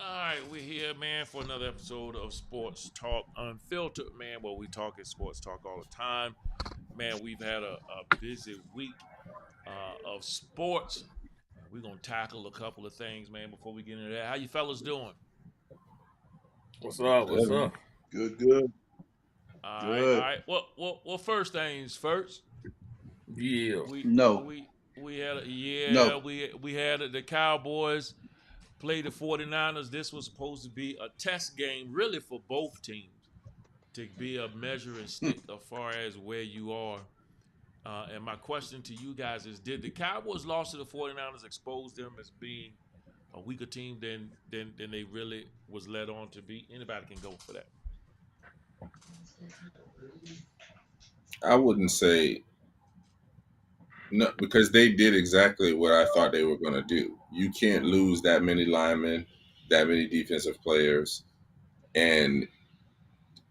All right, we're here, man, for another episode of Sports Talk Unfiltered, man, where we talking sports talk all the time. Man, we've had a busy week of sports. We're gonna tackle a couple of things, man, before we get into that. How you fellas doing? What's up? What's Good, man. up? Good, good, All right, all good. right. Well. First things first. Yeah. We No, we had a, yeah no. we had the Cowboys play the 49ers. This was supposed to be a test game, really, for both teams to be a measuring stick as far as where you are. And my question to you guys is: did the Cowboys' loss to the 49ers expose them as being a weaker team than they really was led on to be? Anybody can go for that. I wouldn't say no because they did exactly what I thought they were going to do. You can't lose that many linemen, that many defensive players, and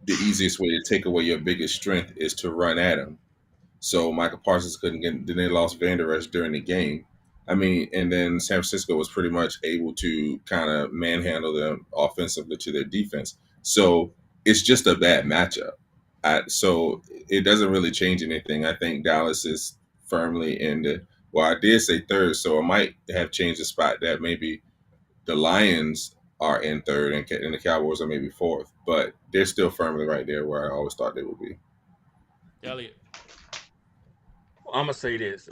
the easiest way to take away your biggest strength is to run at them. So Michael Parsons couldn't get. Then they lost Van Der Esch during the game. I mean, and then San Francisco was pretty much able to kind of manhandle them offensively to their defense. So it's just a bad matchup. So it doesn't really change anything. I think Dallas is firmly in the. Well, I did say third, so I might have changed the spot that maybe the Lions are in third and the Cowboys are maybe fourth, but they're still firmly right there where I always thought they would be. Elliot. I'm gonna say this.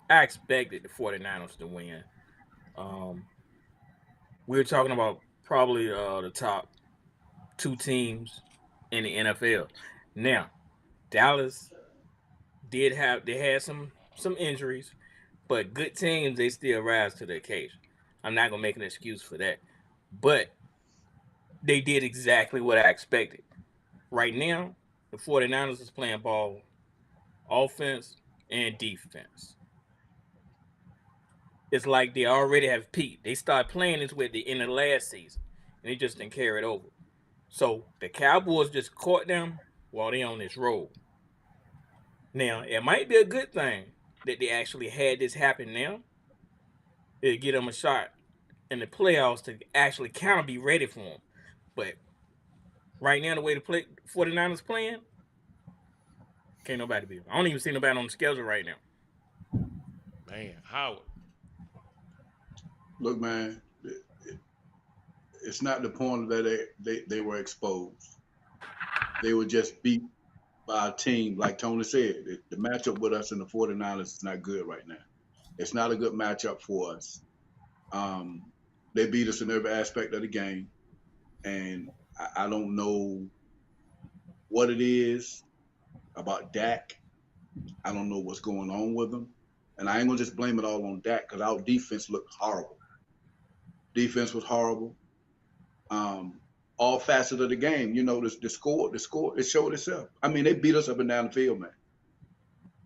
I expected the 49ers to win. Um, we were talking about probably the top two teams in the NFL. Now, Dallas they had some injuries, but good teams they still rise to the occasion. I'm not gonna make an excuse for that, but they did exactly what I expected. Right now, the 49ers is playing ball offense and defense. It's like they already have peaked. They started playing this with the end of last season, and they just didn't carry it over. So the Cowboys just caught them while they on this road. Now it might be a good thing that they actually had this happen now. It'll get them a shot in the playoffs to actually kind of be ready for them. But right now, the way the 49ers playing, can't nobody beat them. I don't even see nobody on the schedule right now. Man, Howard. Look, man, it's not the point that they were exposed. They were just beat by a team, like Tony said, the matchup with us in the 49ers is not good right now. It's not a good matchup for us. Um, they beat us in every aspect of the game, and I don't know what it is about Dak. I don't know what's going on with him, and I ain't gonna just blame it all on Dak because our defense looked horrible. Defense was horrible. Um, all facets of the game, the score, it showed itself. I mean, they beat us up and down the field, man.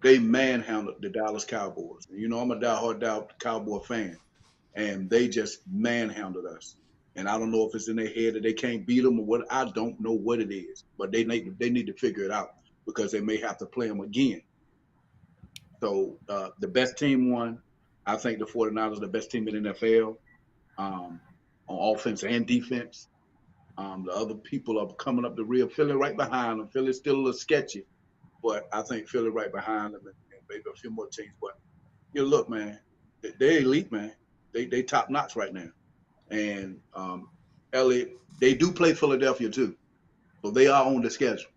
They manhandled the Dallas Cowboys. You know, I'm a diehard Dallas Cowboy fan, and they just manhandled us. And I don't know if it's in their head that they can't beat them or what. I don't know what it is, but they need to figure it out because they may have to play them again. So the best team won. I think the 49ers are the best team in the NFL um, on offense and defense. The other people are coming up the rear. Philly right behind them. Philly's still a little sketchy, but I think Philly right behind them and maybe a few more teams. But look, man, they're elite, man. They top notch right now. And Elliot, they do play Philadelphia too, so they are on the schedule.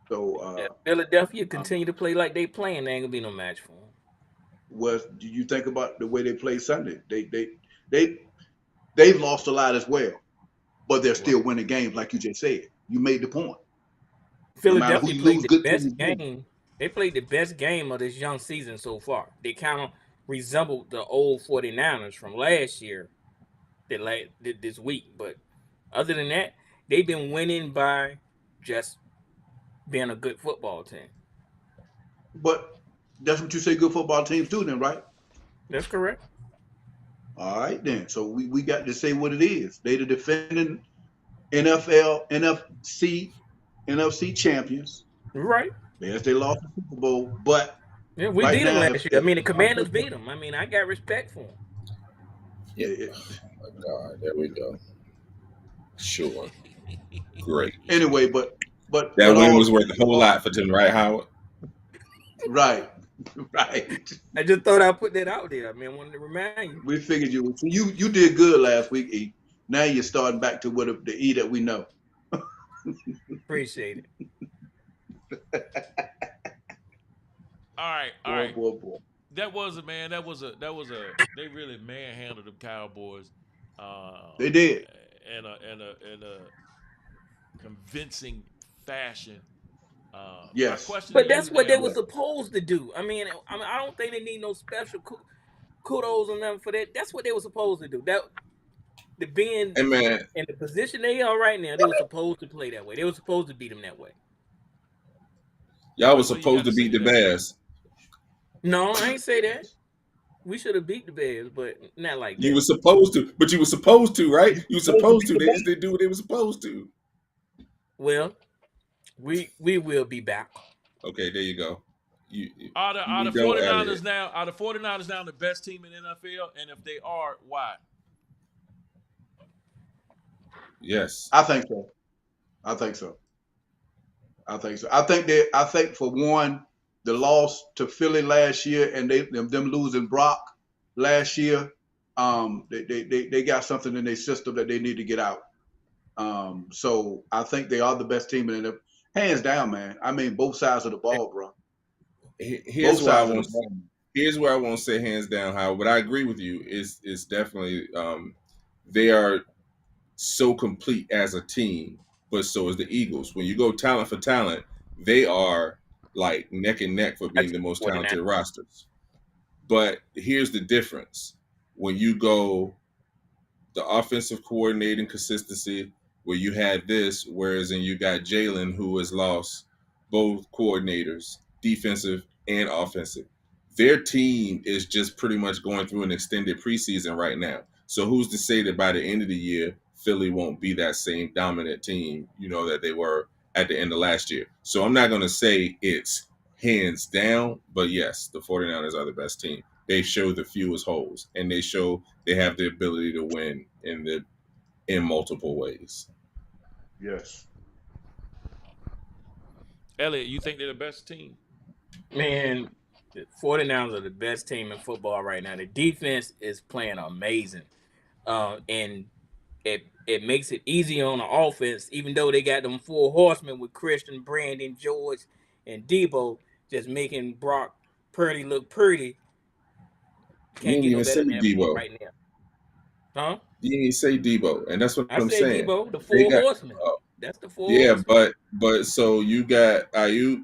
So If Philadelphia um, continue to play like they playing, there ain't gonna be no match for them. what do you think about the way they play Sunday? They they've lost a lot as well, but they're Well, still winning games, like you just said. You made the point. No matter who Philadelphia you played lose, the good best teams win. game. They played the best game of this young season so far. They kind of resembled the old 49ers from last year, this week. But other than that, they've been winning by just being a good football team. But that's what you say good football teams do, then, right? That's correct. All right, then. So we got to say what it is. They the defending NFL, NFC champions. Right. Yes, they lost the Super Bowl, but Yeah, we right beat them now, last year. I mean, the our Commanders beat them. I mean, I got respect for them. Yeah. it, Oh my God. There we go. Sure. Great. anyway, but That win all was worth a whole lot for them, right, Howard? right, right. I just thought I'd put that out there. I mean, I wanted to remind you. We figured you would. So you did good last week, E. Now you're starting back to what the E that we know. Appreciate it. all Boy, right. boy, boy. That was a man. That was a. They really manhandled them Cowboys, uh, They did. in a convincing fashion. My Yes. question to But that's you what they now, were Yeah. supposed to do. I don't think they need no special kudos on them for that. That's what they were supposed to do. That the being Hey man, in the position they are right now, they were supposed to play that way. They were supposed to beat them that way. y'all was what do you supposed got to to say beat to the that? Bears. No, I ain't say that. We should have beat the Bears, but not like You that. were supposed to, but you were supposed to, right? You You were supposed to supposed beat to. the They just best. didn't do what they were supposed to. Well, we will be back. Okay, there you go. You, Are we the know 49ers Elliott. now are the 49ers now the best team in the NFL? And if they are, why? Yes. I think so. I think so. I think so. I think for one, the loss to Philly last year and them losing Brock last year, they got something in their system that they need to get out. So I think they are the best team in the hands down, man. I mean, both sides of the ball, bro. Here's Both where I sides of the won't. ball. Here's where I won't say hands down how, but I agree with you. Is definitely they are so complete as a team, but so is the Eagles. When you go talent for talent, they are like neck and neck for I being the took most 49. talented rosters. But here's the difference: when you go the offensive coordinating consistency, where you had this, whereas then you got Jalen, who has lost both coordinators, defensive and offensive. Their team is just pretty much going through an extended preseason right now. So who's to say that by the end of the year, Philly won't be that same dominant team, that they were at the end of last year. So I'm not going to say it's hands down, but yes, the 49ers are the best team. They show the fewest holes, and they show they have the ability to win in multiple ways. Yes. Elliot, you think they're the best team? Man, the 49ers are the best team in football right now. The defense is playing amazing. And it makes it easier on the offense, even though they got them four horsemen with Christian, Brandon, George, and Debo, just making Brock Purdy look pretty. You Can't didn't get no even better say than that for him Debo. right now. Huh? You didn't even say Debo, and that's what I I'm said saying. Debo, the They four got horsemen. That's the four yeah, horsemen. but so you got Ayuk.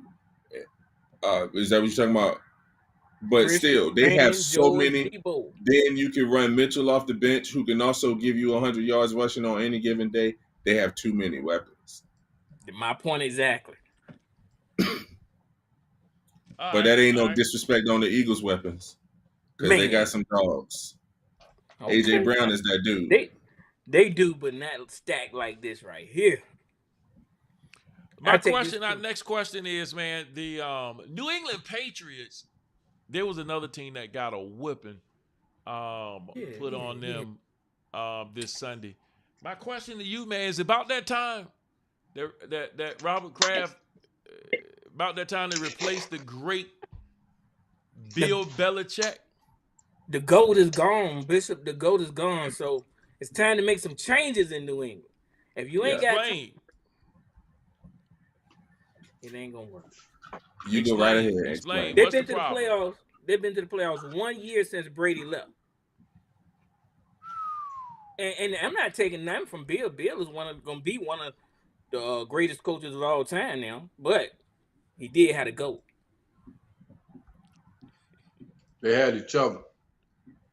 Is that what you're talking about? But Christian, still, they have Brandon, so George, many. Debo. Then you can run Mitchell off the bench, who can also give you 100 yards rushing on any given day. They have too many weapons. My point exactly. But that ain't All no right. disrespect on the Eagles' weapons, because they got Man, some dogs. AJ okay. Brown is that dude. They do, but not stacked like this right here. I take this Our too. next question is, man, the New England Patriots. There was another team that got a whipping put on Yeah. them this Sunday. My question to you, man, is about that time that Robert Kraft, about that time they replaced the great The Bill Belichick. the goat is gone, Bishop. The goat is gone. So it's time to make some changes in New England. If you ain't Yeah, got time, Explain. it ain't gonna work. you go right ahead. Explain. Explain. They've What's the been to the problem? playoffs. They've been to the playoffs 1 year since Brady left. And I'm not taking nothing from Bill. Bill is gonna be one of the greatest coaches of all time now. But he did have to go. They had each other.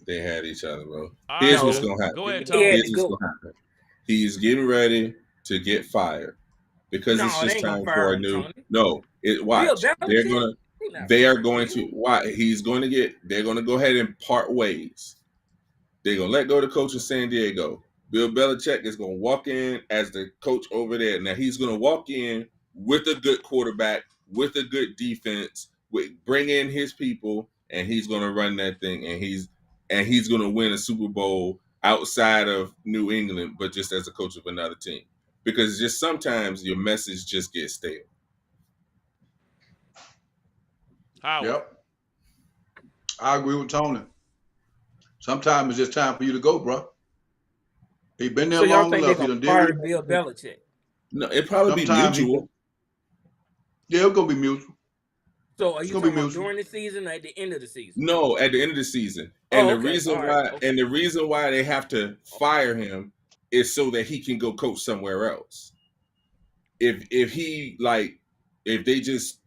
They had each other, bro. All Here's right, what's No, gonna go happen. ahead, he had Tony. to Here's what's go. gonna happen. He's getting ready to get fired because it's No, they just ain't gonna time fire for a him, new. Tony. No, Bill watch. Belichick? He not They are firing going Bill. to. Why? He's going to get. They're going to go ahead and part ways. They're going to let go of the coach in San Diego. Bill Belichick is going to walk in as the coach over there. Now he's going to walk in with a good quarterback, with a good defense, bring in his people, and he's going to run that thing. And he's going to win a Super Bowl outside of New England, but just as a coach of another team. Because just sometimes your message just gets stale. Howard. Yep. I agree with Tony. Sometimes it's just time for you to go, bro. He been there So y'all long think they're enough. He gonna done did what fire he Bill had to do. Belichick? No, it'd probably be Sometimes mutual. it's gonna be mutual. So are It's you gonna be talking about mutual. during the season or at the end of the season? No, at the end of the season. And Oh, the okay. reason All right. why Okay. they have to fire him is so that he can go coach somewhere else. If he like if they just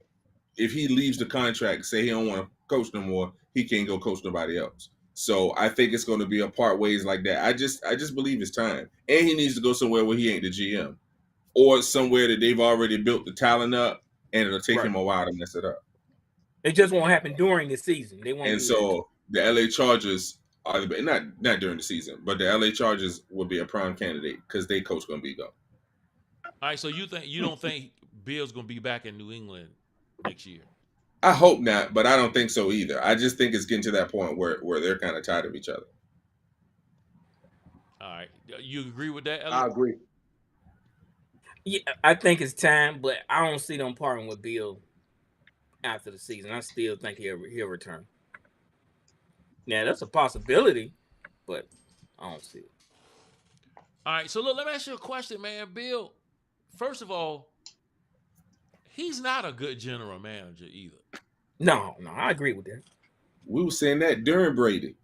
if he leaves the contract, say he don't want to coach no more, he can't go coach nobody else. So I think it's going to be a part ways like that. I just believe it's time, and he needs to go somewhere where he ain't the GM, or somewhere that they've already built the talent up, and it'll take Right. him a while to mess it up. It just won't happen during the season. They won't And do that. so the LA Chargers are not during the season, but the LA Chargers will be a prime candidate because they coach going to be gone. All right, so you don't think Bill's gonna be back in New England next year? I hope not, but I don't think so either. I just think it's getting to that point where they're kind of tired of each other. All right, you agree with that, I Elliot? agree. Yeah, I think it's time, but I don't see them parting with Bill after the season. I still think he'll return. Now that's a possibility, but I don't see it. All right, so look, let me ask you a question, man. Bill, first of all, he's not a good general manager either. No, I agree with that. We were saying that during Brady.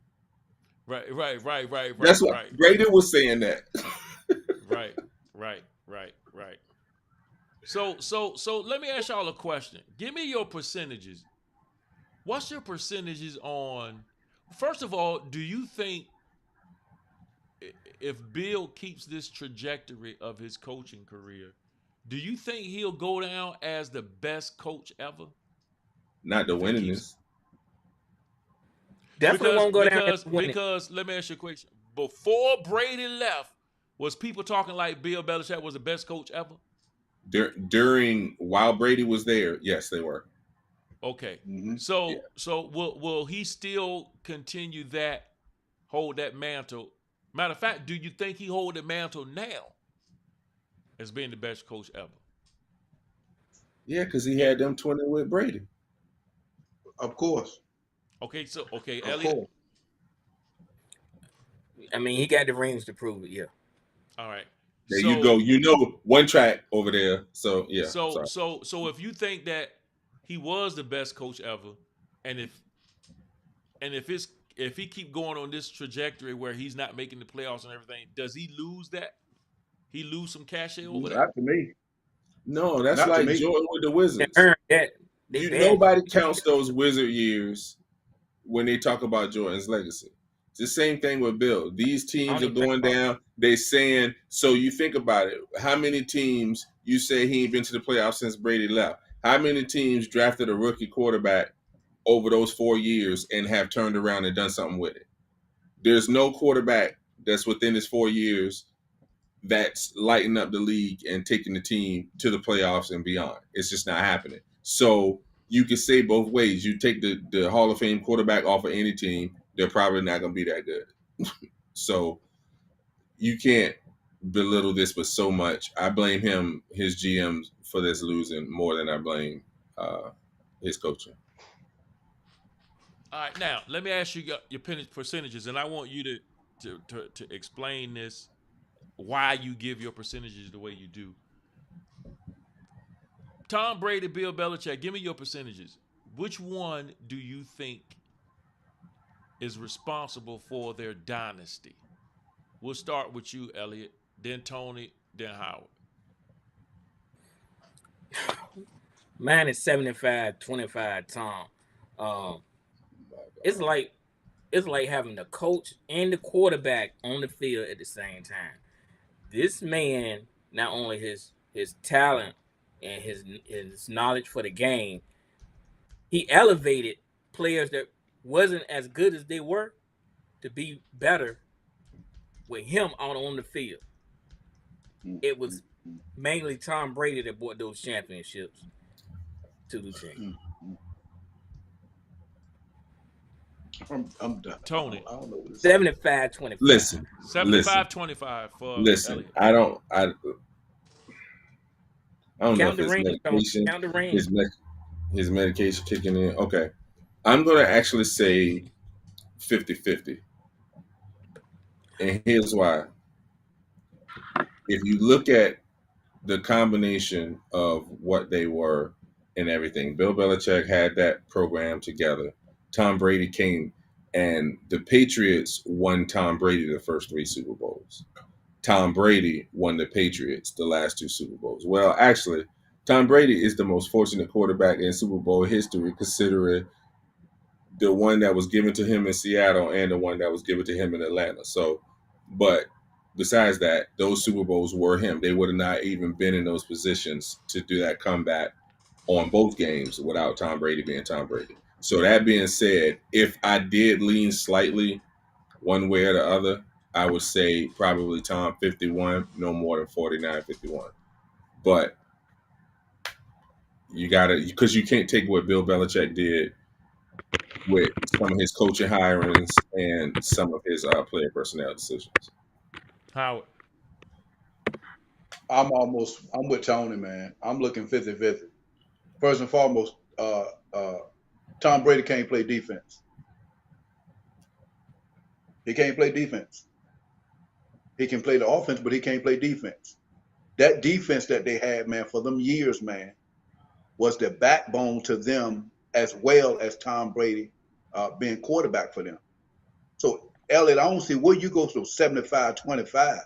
Right. That's what Brady was saying that. Right. So let me ask y'all a question. Give me your percentages. What's your percentages on? First of all, do you think if Bill keeps this trajectory of his coaching career, do you think he'll go down as the best coach ever? Not the If he keeps winningest. Definitely won't go down as winning. because let me ask you a question. Before Brady left, was people talking like Bill Belichick was the best coach ever? During while Brady was there, yes, they were. Okay. Mm-hmm. Yeah. So will he still continue that, hold that mantle? Matter of fact, do you think he hold the mantle now as being the best coach ever? Yeah, because he And had them 20 with Brady. Of course. okay, Of Elliot. course. I mean, he got the rings to prove it. Yeah. All right. There you go. So You know, one track over there. So yeah, so sorry. so so if you think that he was the best coach ever, and if if he keep going on this trajectory where he's not making the playoffs and everything, does he lose that? He lose some cachet over that? Not to me. No, that's Not to like me. Jordan with the They Wizards. earned that. They You bad. nobody counts those Wizard years when they talk about Jordan's legacy. It's the same thing with Bill. These I teams don't are even think going about down. They saying so. You think about it. How many teams you say he ain't been to the playoffs since Brady left? How many teams drafted a rookie quarterback over those 4 years and have turned around and done something with it? There's no quarterback that's within his 4 years that's lighting up the league and taking the team to the playoffs and beyond. It's just not happening. So you can say both ways. You take the Hall of Fame quarterback off of any team, they're probably not going to be that good. So you can't belittle this with so much. I blame him, his GMs, for this losing more than I blame his coaching. All right, now let me ask you your percentages, and I want you to explain this, why you give your percentages the way you do. Tom Brady, Bill Belichick, give me your percentages. Which one do you think is responsible for their dynasty? We'll start with you, Elliot, then Tony, then Howard. mine is 75-25 Tom. Um, it's like having the coach and the quarterback on the field at the same time. This man, not only his talent and his knowledge for the game, he elevated players that wasn't as good as they were to be better with him out on the field. It was mainly Tom Brady that brought those championships to the team. I'm done. Tony. I don't know what to say. 75-25. Listen, 75-25 for listen. Elliot. I don't know Count if the it's rings, Tony. medication. Count the rings. His medication kicking in. Okay. I'm going to actually say 50-50. And here's why. If you look at the combination of what they were and everything, Bill Belichick had that program together. Tom Brady came, and the Patriots won Tom Brady the first 3 Super Bowls. Tom Brady won the Patriots the last 2 Super Bowls. Well, actually, Tom Brady is the most fortunate quarterback in Super Bowl history, considering the one that was given to him in Seattle and the one that was given to him in Atlanta. So, but besides that, those Super Bowls were him. They would have not even been in those positions to do that comeback on both games without Tom Brady being Tom Brady. So that being said, if I did lean slightly one way or the other, I would say probably Tom 51, no more than 49-51. But you got to, because you can't take what Bill Belichick did with some of his coaching hirings and some of his player personnel decisions. Howard. I'm with Tony, man. I'm looking 50-50. First and foremost, Tom Brady can't play defense. He can't play defense. He can play the offense, but he can't play defense. That defense that they had, man, for them years, man, was the backbone to them, as well as Tom Brady being quarterback for them. So, Elliot, I don't see where you go from 75-25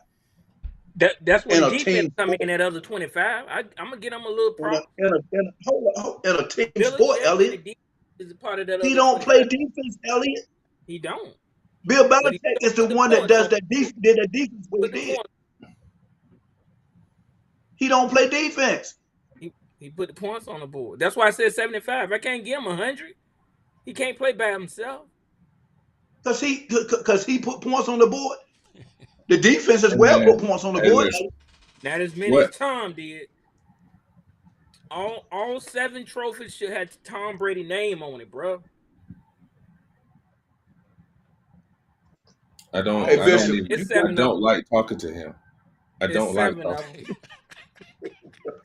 That's where in the a defense team come sport. in at other 25. I'm gonna get him a little prop. In a team Billy sport, Jackson, the Elliot. defense is a part of that He other don't 25. play defense, Elliot. He don't. Bill But he Belichick is the put the one that points does on. that did that defense what Put he the did. points. He don't play defense. He put the points on the board. That's why I said 75. I can't give him 100. He can't play by himself. Because he put points on the board. The defense as Hey, well man. put points on the Hey, board. listen. Not as many What? as Tom did. All 7 trophies should have Tom Brady name on it, bro. I don't. Hey, I don't Bishop, even. It's I 7 of don't them. like talking to him. I It's don't like 7 talking. of them.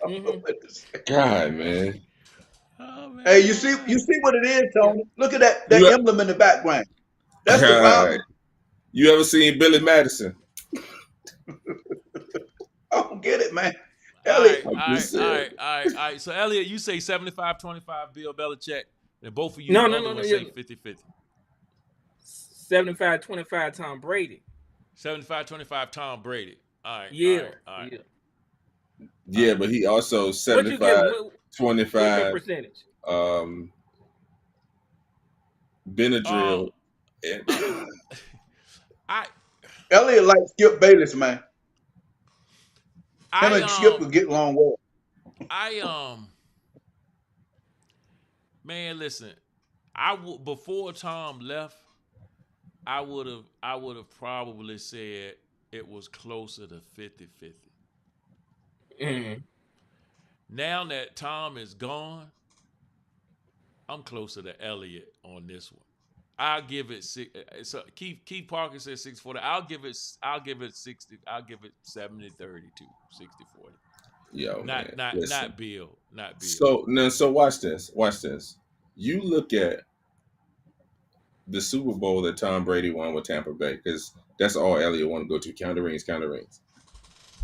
I don't know what to say. God, man. Oh, man. Hey, you see what it is, Tony? Look at that You, emblem in the background. That's the God, problem. you ever seen Billy Madison? I don't get it, man. All right, Elliot, all I'm right, just all saying. right, all right, all right. So Elliot, you say 75-25 Bill Belichick, and both of you, No, the no, other no, no. ones Yeah. say 50-50. 75-25 Tom Brady. 75-25 Tom Brady. All right, all Yeah, right, all right, yeah. all Yeah, right. but he also What you give 75, him? What's your 25, percentage? um, Um, Benadryl. And uh, I, Elliot likes Skip Bayless, man. Him I, and Skip could get along well. I, man, listen, before Tom left, I would have probably said it was closer to 50-50. Mm. Now that Tom is gone, I'm closer to Elliott on this one. I'll give it six. So Keith Parker says 640. I'll give it 60. I'll give it 70-30 to 60-40. yo, man, listen. Not Bill. Not Bill. So watch this. Watch this. You look at the Super Bowl that Tom Brady won with Tampa Bay, because that's all Elliott wanted to go to. Count the rings, count the rings.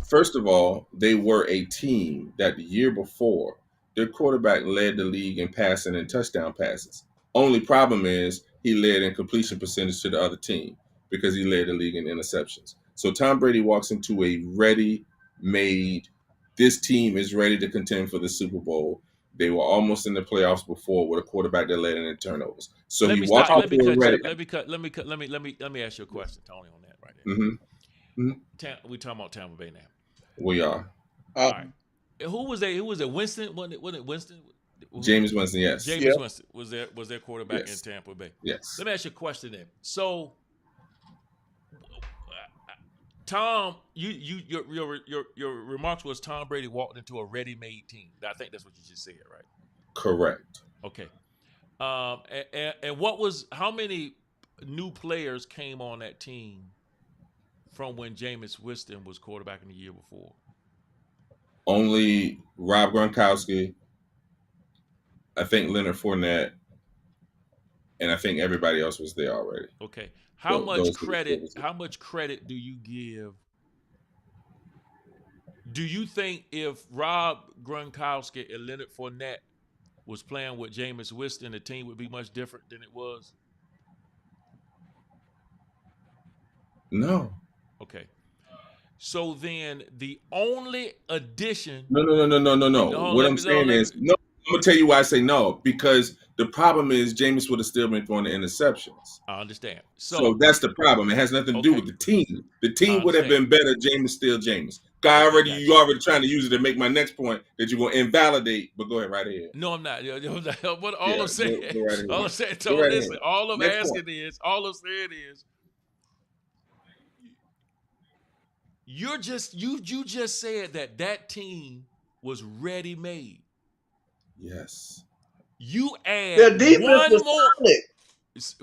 First of all, they were a team that the year before, their quarterback led the league in passing and touchdown passes. Only problem is he led in completion percentage to the other team because he led the league in interceptions. So Tom Brady walks into a ready-made, this team is ready to contend for the Super Bowl. They were almost in the playoffs before with a quarterback that led in turnovers. So Let he me walked stop. Let me into a cut you. ready. Let me ask you a question, Tony, on that right there. Mm-hmm. We talking about Tampa Bay now. We are. All right. Who was they? Who was it? Winston? Wasn't it Winston? James Winston, yes. James Yeah. Winston was their quarterback in Yes. Tampa Bay. Yes. Let me ask you a question then. So, Tom, your remarks was Tom Brady walked into a ready-made team. I think that's what you just said, right? Correct. Okay. And what was how many new players came on that team from when Jameis Winston was quarterback in the year before? Only Rob Gronkowski, I think Leonard Fournette, and I think everybody else was there already. Okay. Those were How much credit do you give? Do you think if Rob Gronkowski and Leonard Fournette was playing with Jameis Winston, the team would be much different than it was? No. Okay. So then the only addition. No. No, What I'm saying is, no, I'm going to tell you why I say no, because the problem is Jameis would have still been throwing the interceptions. I understand. So that's the problem. It has nothing to do Okay. with the team. The I team would have understand. been better, Jameis still Jameis. Okay, You already trying to use it to make my next point that you're going to invalidate, but go ahead right ahead. No, I'm not. What all Yeah, I'm saying, go right all I'm ahead. saying, Go right listen, ahead. all I'm Next asking point. is, all I'm saying is, you just said that team was ready made. Yes. You Their add defense one was more. solid.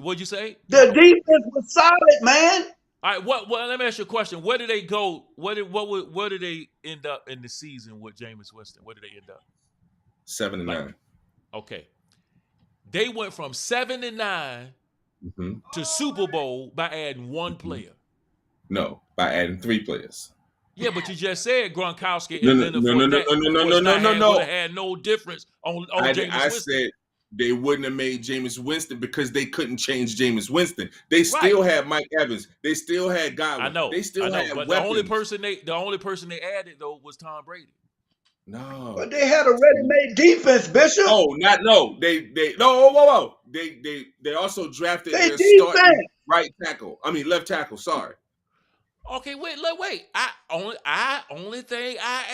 What'd you say? Their defense was solid, man. All right. What? Well, let me ask you a question. Where did they go? Where did they end up in the season with Jameis Winston? Where did they end up? 7-9. Okay. They went from 7-9 Mm-hmm. to Super Bowl by adding one player. No, by adding 3 players. Yeah, but you just said Gronkowski No, and no, Leonard no, no, no, Fournette no, no, no, no, no. would have had no difference on Jameis I Winston. said they wouldn't have made Jameis Winston because they couldn't change Jameis Winston. They Right. still had Mike Evans. They still had Godwin. I know. They still had but weapons. the only person they added though was Tom Brady. No. But they had a ready-made defense, Bishop. Oh, not no. They no. Whoa. They also drafted They their defense. starting left tackle. Sorry. Okay, wait. Only thing I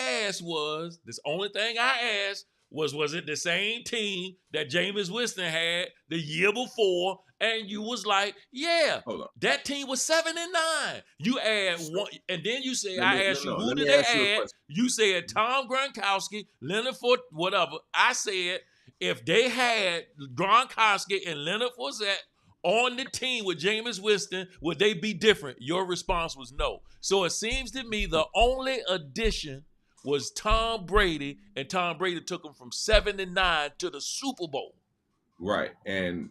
asked was was it the same team that Jameis Winston had the year before? And you was like, yeah, Hold on. that team was 7-9. You add one, and then you say, I asked you, who Let did me they ask you a add? question. You said Tom Gronkowski, Leonard Fournette, whatever. I said if they had Gronkowski and Leonard Fournette on the team with Jameis Winston, would they be different? Your response was no. So it seems to me the only addition was Tom Brady, and Tom Brady took him from 7-9 to the Super Bowl. Right, and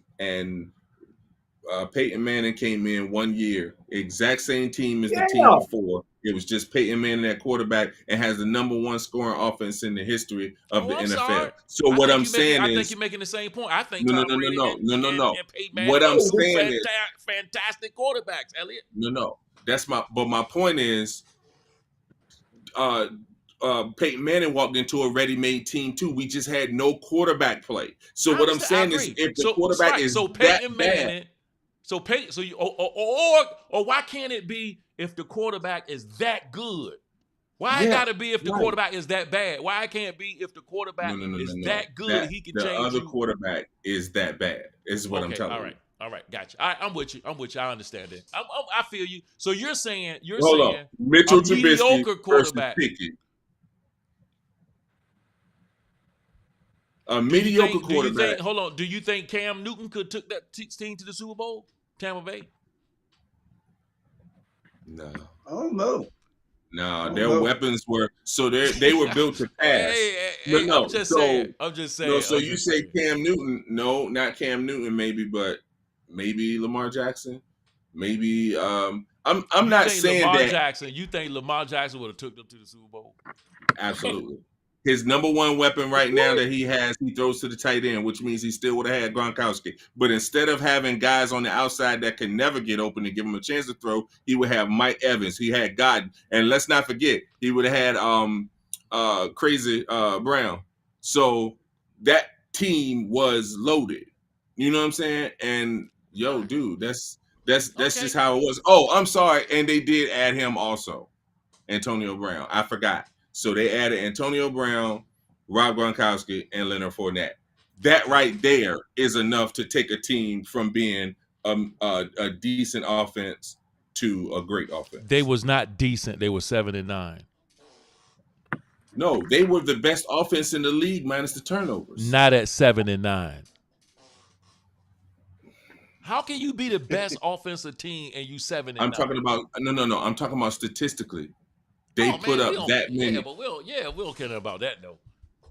Peyton Manning came in 1 year, exact same team as the team before, It was just Peyton Manning at quarterback and has the number 1 scoring offense in the history of the I'm NFL. sorry. So what I'm saying I is, think you're making the same point. I think no. Tom Brady and Peyton Manning What I'm are two saying is, fantastic quarterbacks, Elliot. no. But my point is, Peyton Manning walked into a ready-made team too. We just had no quarterback play. So what I'm saying is, if the quarterback is that Peyton bad, Manning, or why can't it be if the quarterback is that good? Why it got to be if the quarterback is that bad? Why it can't be if the quarterback is that good? He can the change other you. quarterback is that bad. Is what I'm telling you. All right, gotcha. I'm with you. I understand that. I feel you. So you're saying Hold on. Mitchell a Trubisky mediocre quarterback. versus Pickett. A mediocre quarterback. Hold on. Do you think Cam Newton could took that team to the Super Bowl? Tampa Bay? No. I don't know. No, their weapons were they were built to pass. I'm just saying. No, so you say Cam Newton? No, not Cam Newton. Maybe Lamar Jackson. Maybe I'm not saying Lamar that. Jackson. You think Lamar Jackson would have took them to the Super Bowl? Absolutely. His number 1 weapon right now that he throws to the tight end, which means he still would have had Gronkowski. But instead of having guys on the outside that can never get open and give him a chance to throw, he would have Mike Evans. He had Godden. And let's not forget, he would have had Crazy Brown. So that team was loaded. You know what I'm saying? And dude, that's just how it was. Oh, I'm sorry. And they did add him also, Antonio Brown. I forgot. So they added Antonio Brown, Rob Gronkowski, and Leonard Fournette. That right there is enough to take a team from being a decent offense to a great offense. They was not decent. They were 7-9. No, they were the best offense in the league minus the turnovers. Not at 7-9. How can you be the best offensive team and you 7-9? I'm talking about no. I'm talking about statistically. They put up that many. Yeah, but we don't care about that though.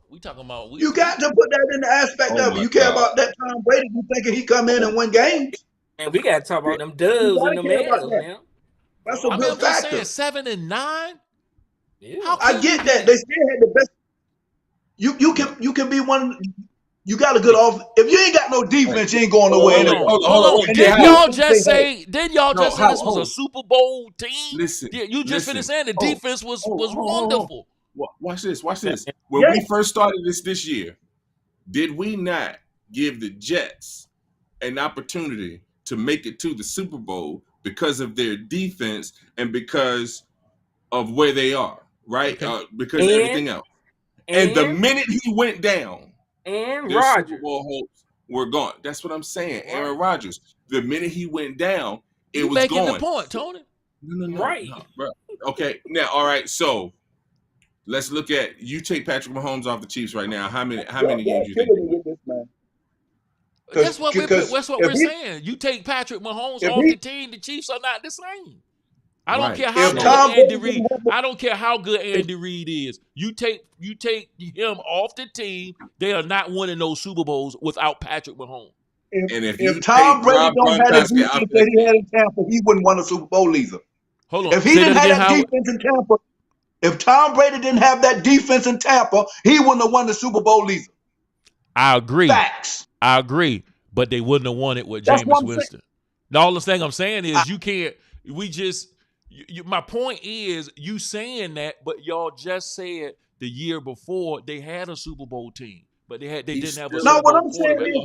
We talking about you got to put that in the aspect of it. You care about that Tom Brady? You thinking he come in and win games? And we got to talk about them dubs and them L's, man. That's a good factor. I'm just saying 7-9. Yeah. I get that. They still had the best. You can be one. You got a good off. If you ain't got no defense, you ain't going nowhere anyway. Hold on. Didn't y'all just say this was a Super Bowl team? Listen, you just finished saying the defense was wonderful. Watch this. When we first started this year, did we not give the Jets an opportunity to make it to the Super Bowl because of their defense and because of where they are, right? Because of everything else. And the minute he went down, and their Rodgers. Super Bowl hopes were gone. That's what I'm saying. Aaron Rodgers. The minute he went down, it was making gone. the point, Tony. No, right. No, bro. Okay. Now, all right. So let's look at you. Take Patrick Mahomes off the Chiefs right now. How many games you think? That's what we're saying. You take Patrick Mahomes off the team, the Chiefs are not the same. I don't care how good Andy Reid. I don't care how good Andy Reid is. You take him off the team, they are not winning those Super Bowls without Patrick Mahomes. If Tom Brady don't have the defense that he had in Tampa, he wouldn't win a Super Bowl either. Hold on. If he didn't have that defense in Tampa, if Tom Brady didn't have that defense in Tampa, he wouldn't have won the Super Bowl either. I agree. Facts. I agree, but they wouldn't have won it with Jameis Winston. The only thing I'm saying is you can't. We just. My point is you saying that, but y'all just said the year before they had a Super Bowl team, but they didn't have a Super Bowl quarterback.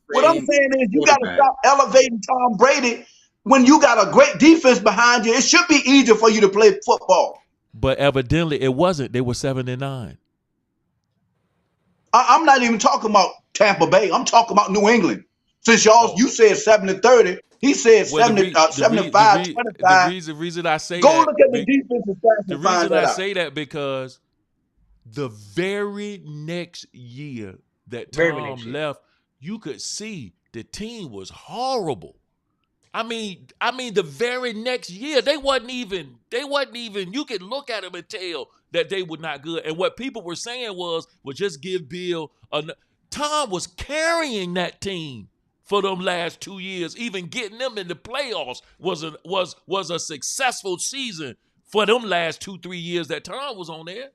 What I'm saying is you got to stop elevating Tom Brady when you got a great defense behind you. It should be easier for you to play football. But evidently it wasn't. They were 7-9. I'm not even talking about Tampa Bay. I'm talking about New England. Since you said 70-30, he said 75-25. The reason I say go that, look at the defensive stats. The reason I say that because the very next year that Tom left, you could see the team was horrible. I mean, the very next year they wasn't even. You could look at them and tell that they were not good. And what people were saying was just give Bill. Tom was carrying that team for them last 2 years. Even getting them in the playoffs was a successful season for them last 2-3 years that Tom was on there.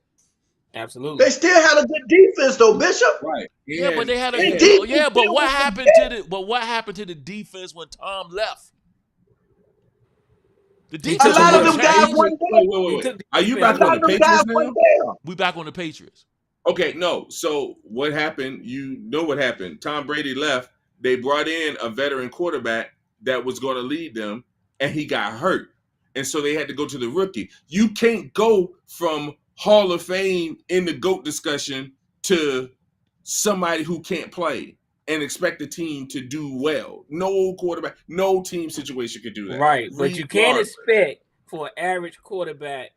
Absolutely. They still had a good defense though, Bishop. Right. Yeah, but they had a And good defense yeah, but still what was happened bad. to the defense when Tom left? The He A took defense lot of didn't them away. guys change. wasn't there. He Wait. took Are you defense back A on lot the of them Patriots guys now? wasn't there. We back on the Patriots. Okay, no. So what happened? You know what happened? Tom Brady left. They brought in a veteran quarterback that was going to lead them, and he got hurt, and so they had to go to the rookie. You can't go from Hall of Fame in the GOAT discussion to somebody who can't play and expect the team to do well. No quarterback, no team situation could do that. Right, but you can't Regardless. expect for an average quarterback,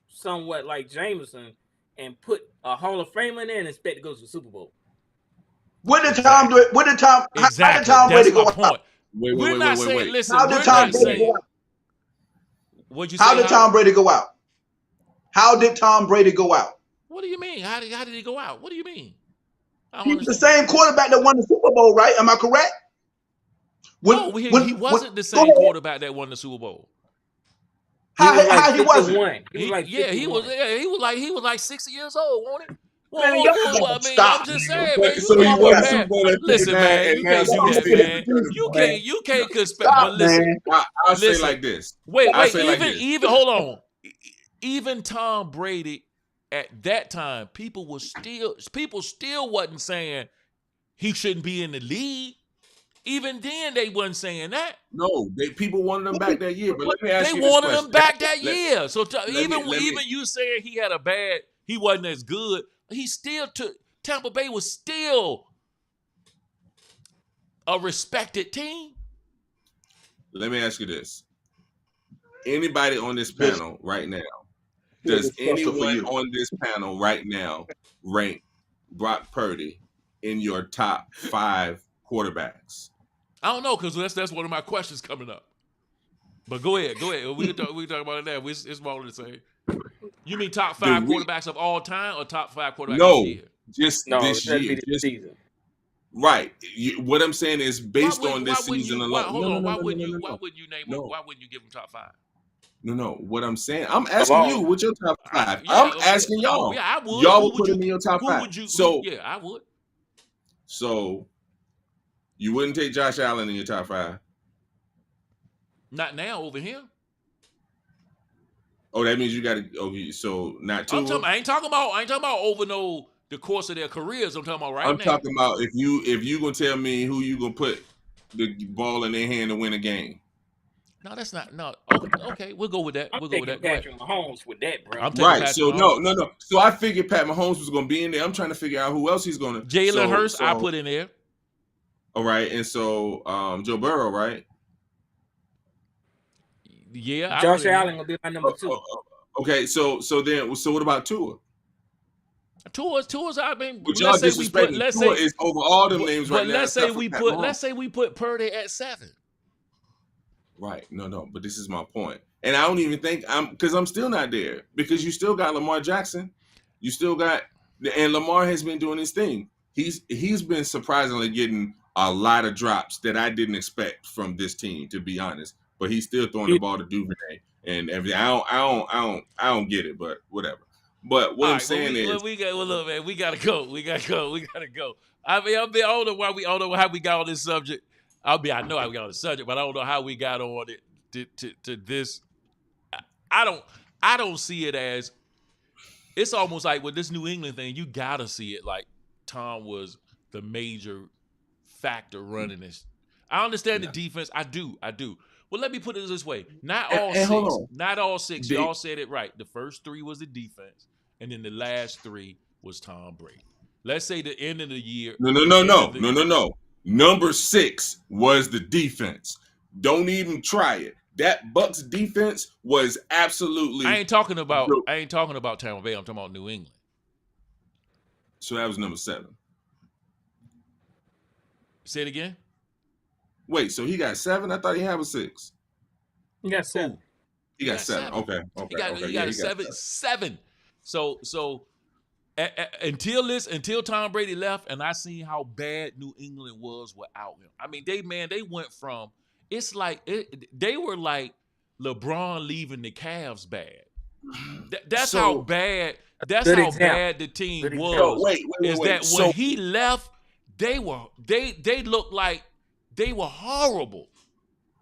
somewhat like Jameson, and put a Hall of Famer in there and expect to go to the Super Bowl. What did Tom do? What did Tom? How did Exactly. Tom That's Brady go my out? point. We're not saying. Wait. Listen, How did we're Tom not Brady saying. go out? What'd you say? How did Tom Brady go out? How did Tom Brady go out? What do you mean? How did he go out? What do you mean? I don't He's the understand. same quarterback that won the Super Bowl, right? Am I correct? No, he wasn't the go same ahead. quarterback that won the Super Bowl. He was like How he wasn't? 51. He was like 51. He was like 60 years old, wasn't he? Man, y'all gotta stop, I'm just man. saying, man. You So he can't won the compare. Super Bowl at Listen, 59 man, and you now can't do Super that, Bowl man. 53, man. You can't compare. Stop, But listen, man. I'll say Listen. like this. wait, I'll say like this. even hold on. Even Tom Brady at that time, people still wasn't saying he shouldn't be in the league. Even then, they wasn't saying that. No, people wanted him back that year. But let me ask They you this wanted question. him back that Let- year. So let me- even you saying he wasn't as good, he still took. Tampa Bay was still a respected team. Let me ask you this. Anybody on this panel right now, does anyone on this panel right now rank Brock Purdy in your top 5 quarterbacks? I don't know, because that's one of my questions coming up. But go ahead. We can talk about it now. It's more the same. You mean top 5 quarterbacks of all time or top 5 quarterbacks No, this year? just No, this that'd year. be this season. Right. What I'm saying is based on this season alone. Why wouldn't you name him? Why wouldn't you give him top 5? No. What I'm saying, I'm asking you, what's your top 5? Yeah, I'm asking y'all. Yeah, I would. Y'all would put him in your top 5. Yeah, I would. So you wouldn't take Josh Allen in your top 5? Not now over here. Oh, that means you got to. Okay, so not Tua. I ain't talking about over the course of their careers. I'm talking about right now. I'm talking about if you gonna tell me who you gonna put the ball in their hand to win a game. No, that's not. No, okay, we'll go with that. I'm We'll go with that. taking Patrick Mahomes with that, bro. I'm taking Right. Patrick So Mahomes. no. So I figured Pat Mahomes was gonna be in there. I'm trying to figure out who else he's gonna. Jalen Hurts, I put in there. All right, and so Joe Burrow, right? Yeah, Josh Allen gonna be my number 2. Okay, so what about Tua? Tours. I mean, But y'all disrespecting Tua is over all them names right now. Let's say we put Purdy at 7. Right. No. But this is my point. And I don't even think I'm still not there because you still got Lamar Jackson. You still got, and Lamar has been doing his thing. He's been surprisingly getting a lot of drops that I didn't expect from this team, to be honest. But he's still throwing the ball to Duvernay and everything. I don't get it, but whatever. But what I'm saying is, look, man, we gotta go. We gotta go. I mean, I don't know how we got on this subject. I know how we got on the subject, but I don't know how we got on it to this. I don't see it as. It's almost like with this New England thing, you gotta see it like Tom was the major factor running this. I understand the defense. I do. Well, let me put it this way: not all six. Y'all said it right. The first 3 was the defense, and then the last 3 was Tom Brady. Let's say the end of the year. No. Number 6 was the defense. Don't even try it. That Bucks defense was absolutely. I ain't talking about Tampa Bay. I'm talking about New England. So that was number 7. Say it again. Wait, so he got 7? I thought he had a 6. You got 7. He got 7. Okay. He got a 7. So until Tom Brady left, and I seen how bad New England was without him. I mean, they went from they were like LeBron leaving the Cavs bad. That's how So, bad. That's Good how example. bad the team Good example. so was. Is wait. that when he left, they looked like they were horrible.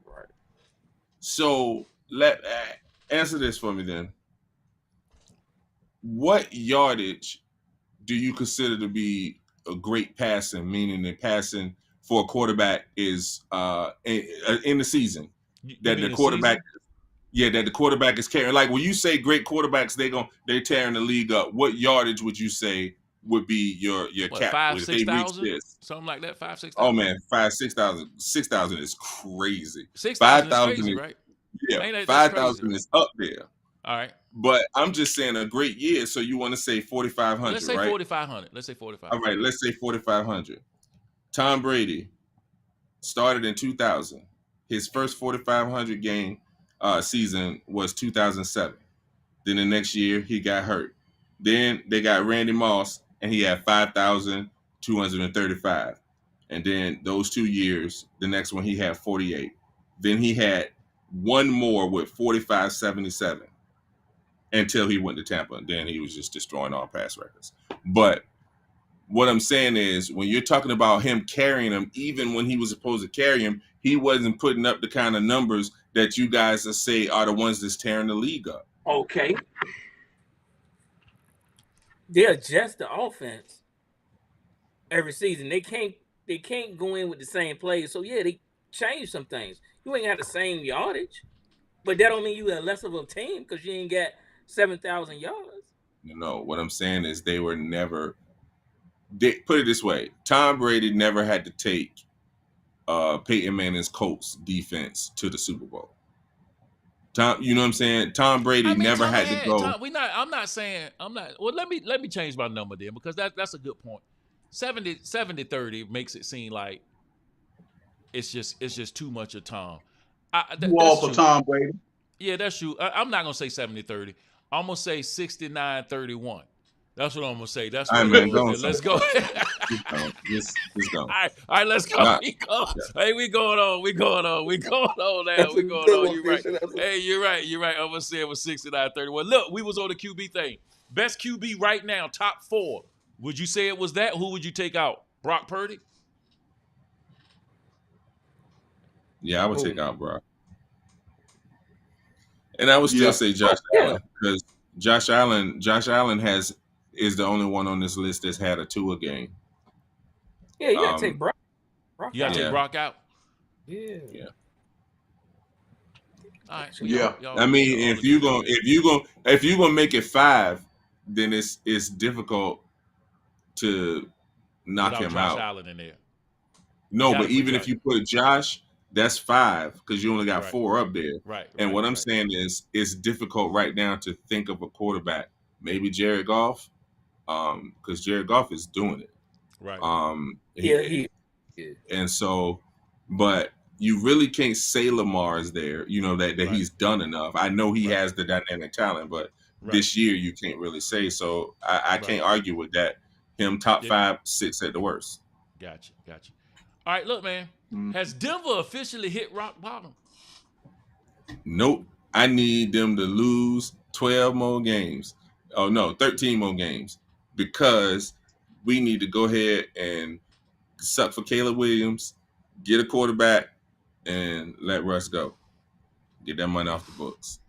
Right. So let answer this for me then. What yardage do you consider to be a great passing? Meaning that passing for a quarterback is in the season You that mean the the quarterback, season? yeah, that the quarterback is carrying. Like when you say great quarterbacks, they're tearing the league up. What yardage would you say would be your What, cap five, if six they reach thousand? this? Something like that. 5, 6 Oh thousand? man, 5, 6,000, 6,000 is crazy. 6,000 is 5,000 crazy, is, right? yeah, Ain't that, that's crazy. 5,000 is up there. All right. But I'm just saying a great year. So you want to say Let's 4,500, say right? 4,500. Let's say 4,500. All right, let's say 4,500. Tom Brady started in 2000. His first 4,500 game season was 2007. Then the next year he got hurt. Then they got Randy Moss and he had 5,235. And then those 2 years, the next one he had 48. Then he had one more with 4,577 until he went to Tampa. And then he was just destroying all pass records. But what I'm saying is, when you're talking about him carrying him, even when he was supposed to carry him, he wasn't putting up the kind of numbers that you guys say are the ones that's tearing the league up. Okay. They adjust the offense every season. They can't go in with the same plays. So yeah, they change some things. You ain't got the same yardage, but that don't mean you are less of a team because you ain't got 7,000 yards. No, what I'm saying is they were never. Put it this way: Tom Brady never had to take Peyton Manning's Colts defense to the Super Bowl. You know what I'm saying? Tom Brady never Tom had to go. Tom, I'm not saying. I'm not. Well, let me change my number then, because that's a good point. 70-30 makes it seem like it's just too much of Tom. You all for true. Tom Brady? Yeah, that's true. I'm not gonna say 70-30. I'm gonna say 69-31. That's what I'm gonna say. That's what it was. Let's go. Just go. All right, let's go. Nah, Hey, we going on now. We going on. You're right. Hey, you're right. I'm gonna say it was 69-31. Look, we was on the QB thing. Best QB right now, top 4. Would you say it was that? Who would you take out? Brock Purdy? Yeah, I would take out Brock. And I would still say Josh Allen, because Josh Allen is the only one on this list that's had a Tua game. Yeah, you gotta take Brock. You gotta take Brock out. Yeah. All right. So yeah. I mean, if you're gonna make it 5, then it's difficult to knock without him Josh out. Allen in there. No, but even if you put Josh, that's 5 because you only got 4 up there. Right. And what I'm saying is, it's difficult right now to think of a quarterback. Maybe Jared Goff, because Jared Goff is doing it. Right. Yeah. And so, but you really can't say Lamar's there. You know that he's done enough. I know he has the dynamic talent, but this year you can't really say. So I can't argue with that. Him top 5, 6 at the worst. Gotcha. All right, look, man. Has Denver officially hit rock bottom? Nope. I need them to lose 12 more games. Oh, no, 13 more games. Because we need to go ahead and suck for Caleb Williams, get a quarterback, and let Russ go. Get that money off the books.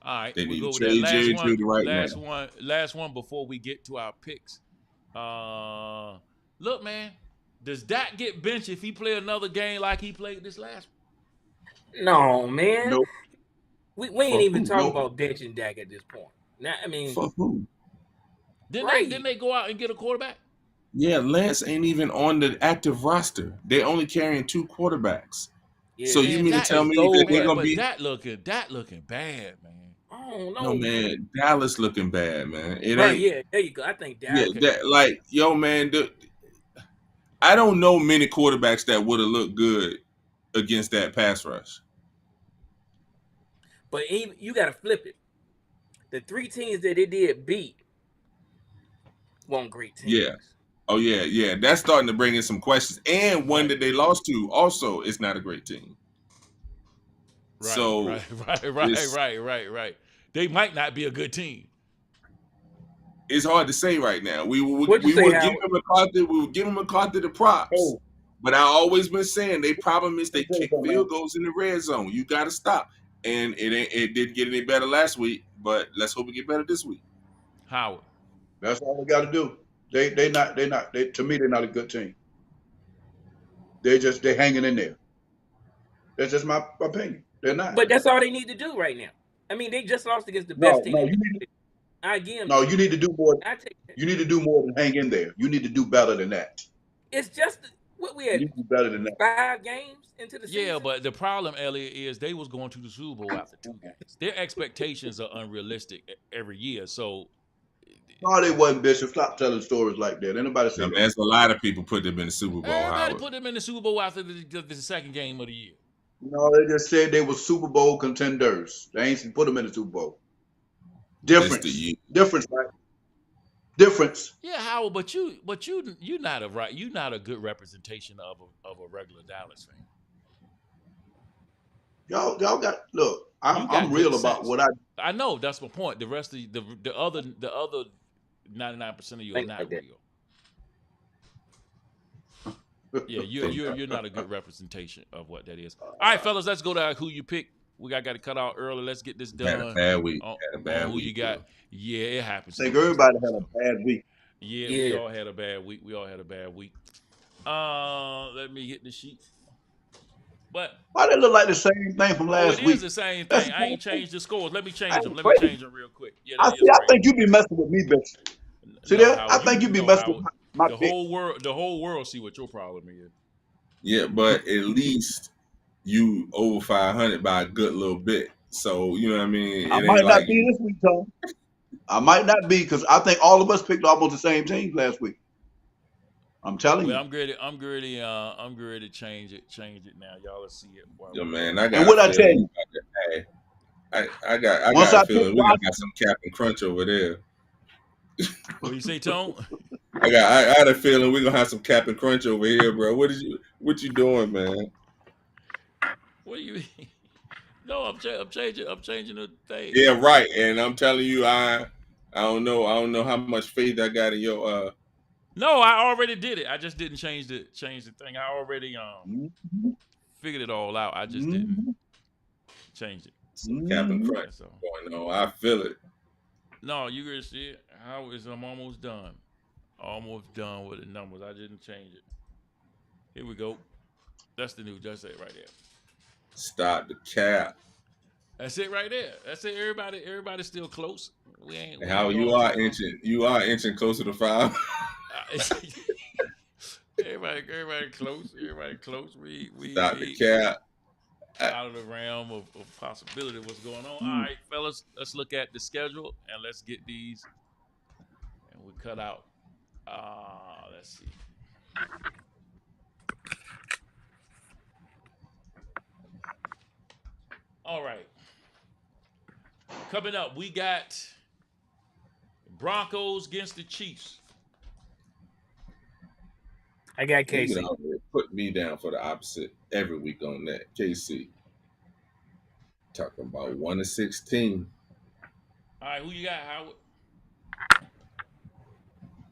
All right. They need we'll to go with trade Jerry Judy right now. Last one before we get to our picks. Look, man. Does Dak get benched if he play another game like he played this last one? No, man. Nope. We ain't even talking about benching Dak at this point. Now, I mean, for who? Didn't they go out and get a quarterback? Yeah, Lance ain't even on the active roster. They're only carrying 2 quarterbacks. Yeah, so you mean to tell me that they're gonna be that looking bad, man? Oh no. No, man, Dallas looking bad, man. It right, ain't. Yeah, there you go. I think Dallas. Yeah, yo, man. I don't know many quarterbacks that would have looked good against that pass rush. But even you got to flip it. The 3 teams that they did beat weren't great teams. Yeah. Oh yeah. That's starting to bring in some questions. And one that they lost to also is not a great team. Right, So it's right. They might not be a good team. it's hard to say right now. What'd you We say, were giving Howard? McCarthy the props, Oh, but I always been saying their problem is let they me tell you kick something, man. field goals in the red zone. You got to stop, and it didn't get any better last week. But let's hope it get better this week. Howard. That's all they got to do. They to me they're not a good team. They're hanging in there. That's just my opinion. They're not. But that's all they need to do right now. I mean, they just lost against the best No, team no, in you the need division. I give them no, that. you need to do more. I take that. You need to do more than hang in there. You need to do better than that. It's just what we You had need to do better than that. 5 games into the Yeah, season. but the problem, Elliot, is they was going to the Super Bowl after 2 games. Their expectations are unrealistic every year. So No, they wasn't, Bishop. Stop telling stories like that. Anybody say that? There's a lot of people put them in the Super Bowl. everybody Howard. put them in the Super Bowl after the second game of the year. No, they just said they were Super Bowl contenders. They ain't put them in the Super Bowl. Just Difference. the year. Difference, right? Difference. Yeah, Howard, but you're not you're not a good representation of a regular Dallas fan. Y'all got look. You got I'm good real about sense. what I know that's my point. The rest of the other 99% of you are Think not like that. real. Yeah, you're not a good representation of what that is. All right, fellas, let's go to who you pick. We got to cut out early. Let's get this Had a done. bad week. On, Had a bad on who week. you got? Yeah, it happens. I think everybody had a bad week. Yeah, Yeah. we all had a bad week. Let me hit the sheet. But Why they look like the same thing from last it week? is the same That's thing. the I ain't same thing. changed the scores. Let me change That's them. Let me crazy. change them real quick. Yeah, I that see. is I crazy. think you be messing with me, Bishop. See No, that? I Howard, think you be no, messing Howard. with my The pick. whole world see what your problem is. Yeah, but at least you over 500 by a good little bit. So you know what I mean. I It ain't might not like be this week, Tom. I might not be because I think all of us picked almost the same teams last week. I'm telling Well, you. I'm ready to change it now. Y'all will see it. yo, man. I And got a what I tell feeling. you, I got once a I pick feeling we gonna have Washington, some Captain Crunch over there. What you say, Tone? I had a feeling we're gonna have some Captain Crunch over here, bro. What you doing, man? What do you mean? No, I'm changing the thing. Yeah, right. And I'm telling you, I don't know how much faith I got in your No, I already did it. I just didn't change the thing. I already Mhm, figured it all out. I just didn't mhm, change it. some Captain mhm. Crunch That's all. going on. I feel it. No, you gonna see it. I'm almost done. Almost done with the numbers. I didn't change it. Here we go. That's the new. That's it right there. Stop the cap. That's it right there. That's it. Everybody's still close. We ain't And how going too far. you are inching closer to 5. Everybody close. Everybody close. We Stop the cap. out of the realm of possibility of what's going on. All right, fellas, let's look at the schedule and let's get these and we cut out. Let's see. All right. Coming up, we got Broncos against the Chiefs. I got You KC. can already put me down for the opposite every week on that. KC. Talking about 1-16. All right, who you got, Howard?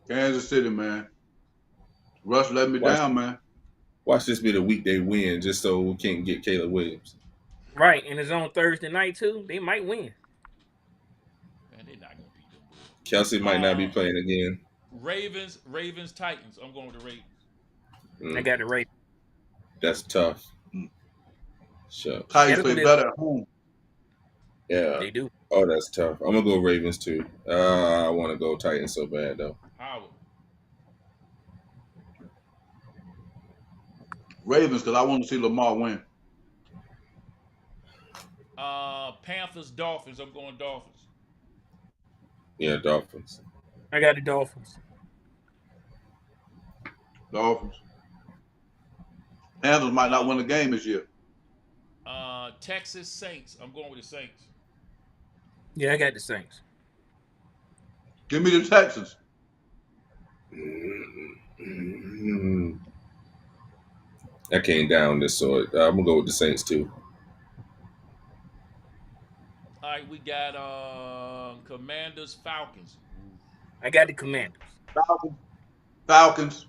Kansas City, man. Russ let me down, man. Watch this be the week they win just so we can't get Caleb Williams. Right, and it's on Thursday night too. They might win. Man, they're not gonna beat them. Kelsey might not be playing again. Ravens, Titans. I'm going with the Ravens. I got the Ravens. That's tough. Sure. Titans play better at home. Yeah. They do. Oh, that's tough. I'm gonna go Ravens too. I want to go Titans so bad though. Howard. Ravens, because I want to see Lamar win. Panthers, Dolphins. I'm going Dolphins. Yeah, Dolphins. I got the Dolphins. Dolphins. Panthers might not win the game this year. Texas Saints. I'm going with the Saints. Yeah, I got the Saints. Give me the Texans. I came down this sword. I'm gonna go with the Saints too. right, we got Commanders Falcons. I got the Commanders. Falcons. Falcons.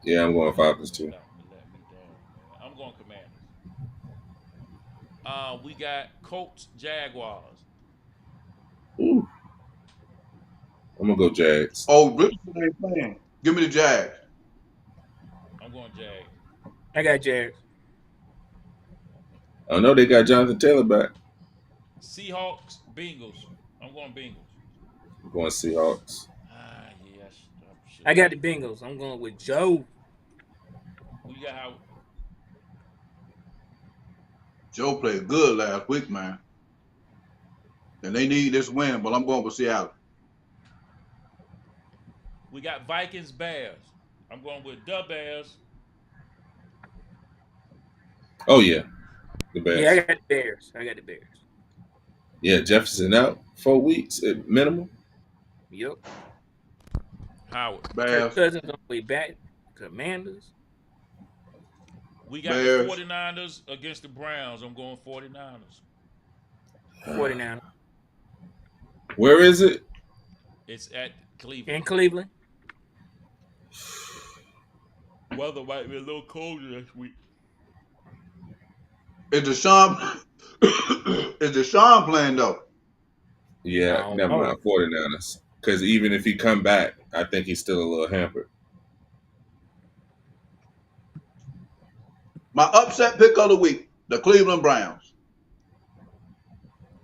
Yeah, I'm going Falcons too. Let me down, man. I'm going Commanders. We got Colts Jaguars. Ooh, I'm gonna go Jags. Oh, Richardson ain't playing. Give me the Jags. I'm going Jags. I got Jags. I know they got Jonathan Taylor back. Seahawks Bengals. I'm going Bengals. I'm going Seahawks. Yeah. I got the Bengals. I'm going with Joe. Who you got, Howard? Joe played good last week, man. And they need this win, but I'm going with Seattle. We got Vikings Bears. I'm going with the Bears. Oh yeah, the Bears. Yeah, I got the Bears. Yeah, Jefferson out 4 weeks at minimum. Yep. Howard. Bears. Cousins on the way back. Commanders. We got Bears. the 49ers against the Browns. I'm going 49ers. 49ers. Where is it? It's at Cleveland. In Cleveland. Weather might be a little colder next week. Is Deshaun playing though? Yeah, No. never mind. 49ers. Because even if he come back, I think he's still a little hampered. My upset pick of the week, the Cleveland Browns.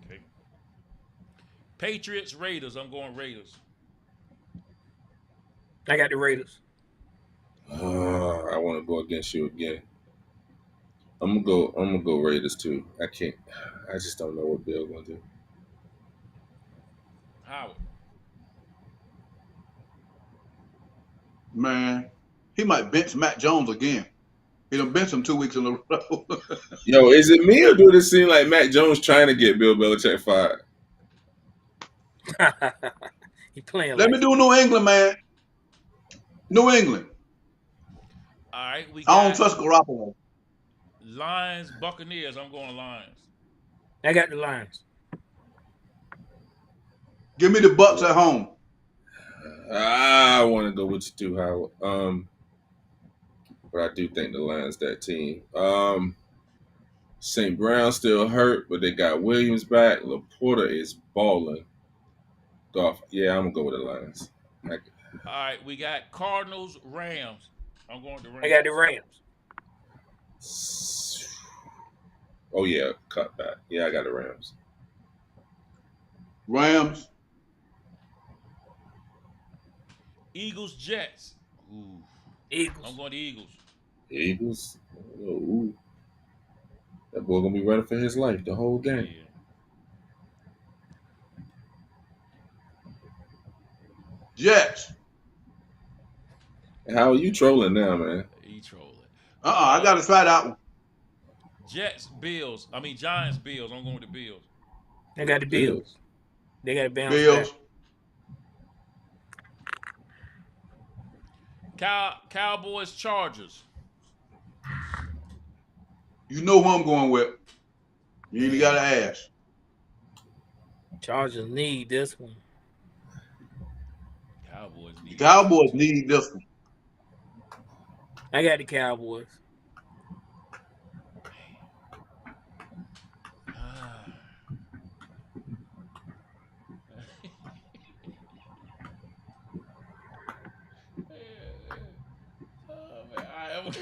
Okay. Patriots Raiders. I'm going Raiders. I got the Raiders. I want to go against you again. I'm gonna go Raiders too. I just don't know what Bill's gonna do. Howard. Man, he might bench Matt Jones again. He done benched him 2 weeks in a row. Yo, is it me or do it seem like Matt Jones trying to get Bill Belichick fired? He playing. Let me do New England, man. New England. All right. We I don't got trust Garoppolo. Lions Buccaneers. I'm going Lions. I got the Lions. Give me the Bucks at home. I want to go with you too, Howard. But I do think the Lions that team. St. Brown still hurt, but they got Williams back. Laporta is balling. Golf. Yeah, I'm gonna go with the Lions. All right. We got Cardinals Rams. I'm going to Rams. I got the Rams. Oh yeah, cut back. Yeah, I got the Rams. Rams. Eagles Jets. Ooh. Eagles. I'm going to Eagles. Eagles. Ooh. That boy gonna be running for his life the whole game. Yeah. Jets. How are you trolling now, man? He trolling. I got to try that one. Jets Bills. Giants Bills. I'm going with the Bills. I got the Bills. They got to bounce Bills. back. Cowboys Chargers. You know who I'm going with. You ain't got to ask. Chargers need this one. Cowboys need this one. I got the Cowboys.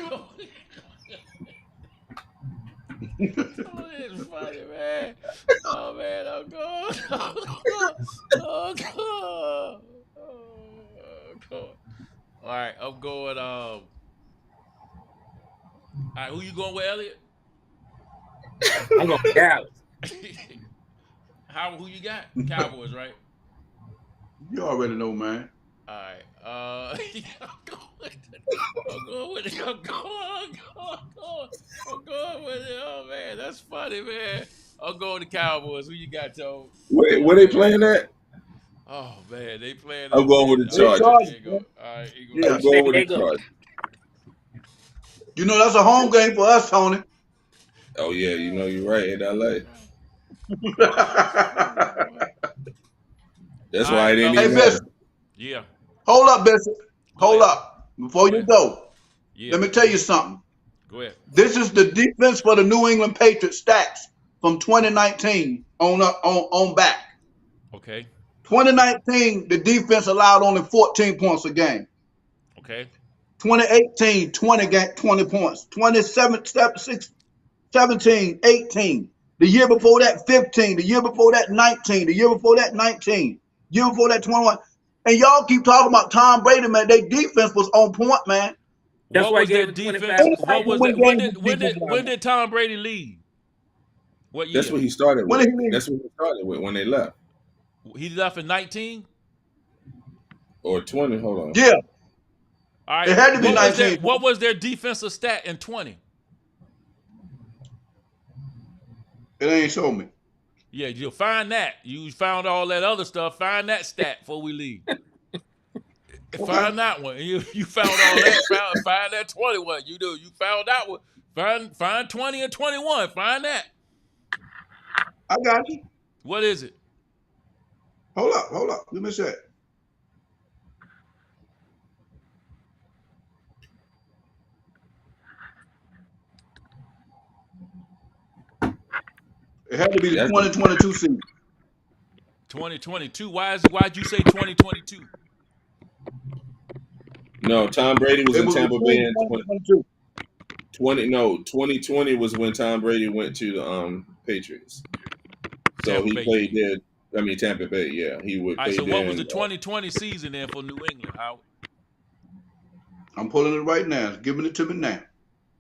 Oh, it's funny, man. Oh, man, I'm going. Oh, God. All right, I'm going. All right, who you going with, Elliot? I'm going with Dallas. Who you got? Cowboys, right? You already know, man. All right. I'm going with it. I'm going with it. Oh, man, that's funny, man. I'm going to Cowboys. Who you got, Joe? Wait, where they playing at? Oh, man, they playing. I'm going with the Chargers. All right, I'm going with the Chargers. You know that's a home game for us, Tony. Oh yeah, you know you're right in LA. That's All why right, it didn't Hey, even fellas. matter. Bishop, Yeah. hold up, Bishop. Go Hold ahead. up. Before Go you ahead. go, Yeah. let me tell you something. Go ahead. This is the defense for the New England Patriots stats from 2019 on back. Okay. 2019, the defense allowed only 14 points a game. Okay. 2018, 20 points. 17, 18. The year before that, 15. The year before that, 19. The year before that, 19. Year before that, 21. And y'all keep talking about Tom Brady, man. Their defense was on point, man. That's What why I was their gave him defense? 25 Anybody What percent. can was win that? When games did with when defense did right when now. did Tom Brady leave? What That's year? what he started When with. did he leave? That's what he started with when they left. He left in 19. Or 20. Hold on. Yeah, All right. it had to be Yeah. What 19. was their defensive stat in 20? It ain't show me. Yeah, you'll find that. You found all that other stuff. Find that stat before we leave. Okay, Find that one. You found all that. Find that 21. You do. You found that one. Find 20 and 21. Find that. I got you. What is it? Hold up. Give me a sec. It had to be the That's 2022 season. 2022. Why'd you say 2022? no. Tom Brady was It in was Tampa Bay between in 2022. 2020 was when Tom Brady went to the Patriots. So Tampa he Bay, you played mean? there. I mean Tampa Bay. Yeah, he would All right. play So what there. was the And 2020 season then for New England? How? I'm pulling it right now. Giving it to me now.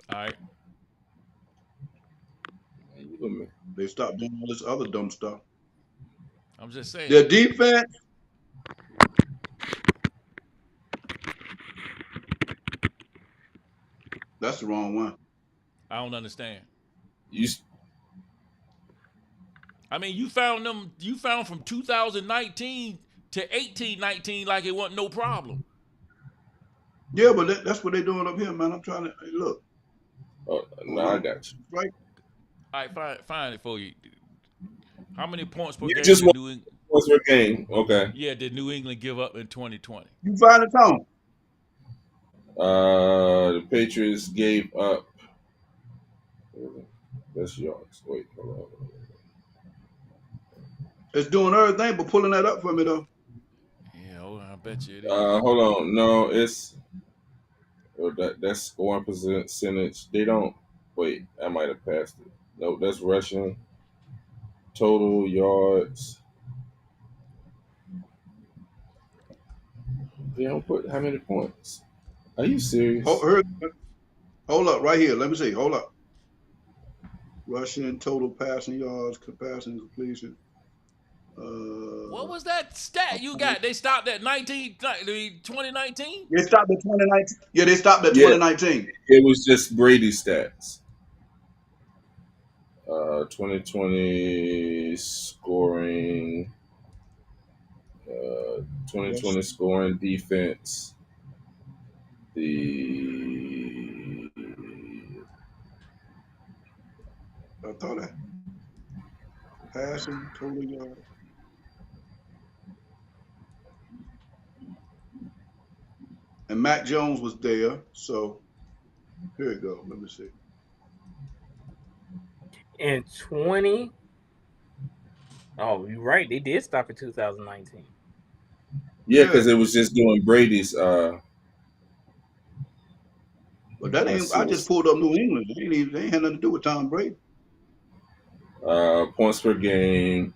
All right. They stopped doing all this other dumb stuff. I'm just saying. Their defense, that's the wrong one. I don't understand. you I mean, you found them. You found from 2019 to 1819 like it wasn't no problem. Yeah, but that's what they're doing up here, man. I'm trying to hey, look. oh, no, Hold I on. got you. Right. All right, find it for you. How many points per You game just did want New England? points per game. Okay. Yeah, did New England give up in 2020? You find it, Tom. The Patriots gave up. That's yards. Wait, hold on. It's doing everything but pulling that up for me, though. Yeah, I bet you it is. Hold on. No, it's that's scoring percentage. They don't. Wait, I might have passed it. No, that's rushing. Total yards. They don't put how many points. Are you serious? Hold up, right here. Let me see. Hold up. Rushing, total passing yards, passing completion. What was that stat you got? They stopped at 2019? They stopped at 2019. Yeah, they stopped at Yeah, 2019. it was just Brady stats. 2020 scoring. 2020 scoring defense. The I thought that passing, total yards. And Mac Jones was there. So here we go. Let me see. And 20. Oh, you're right. They did stop in 2019. yeah, Yeah, because it was just doing Brady's. but that Let's ain't. see I just what's pulled up New England. They ain't had nothing to do with Tom Brady. points per game.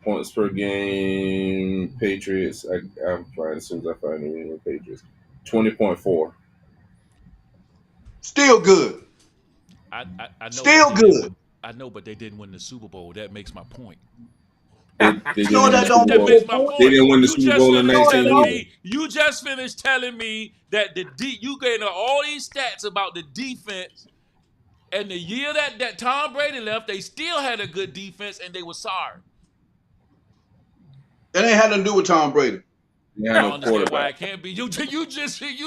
Points per game. Patriots. I'm trying as soon as I find New England Patriots. 20.4. Still good. I know, but Still they didn't. good. I know, but they didn't win the Super Bowl. That makes my point. They didn't No, win the that Super don't That make Bowl. no makes my point. They point. didn't win the You Super just Bowl in finished No, it 19 telling don't. either. me. You just finished telling me that you gave all these stats about the defense, and the year that Tom Brady left, they still had a good defense, and they were sorry. It ain't had nothing to do with Tom Brady. They I had don't no understand why quarterback. it can't be. You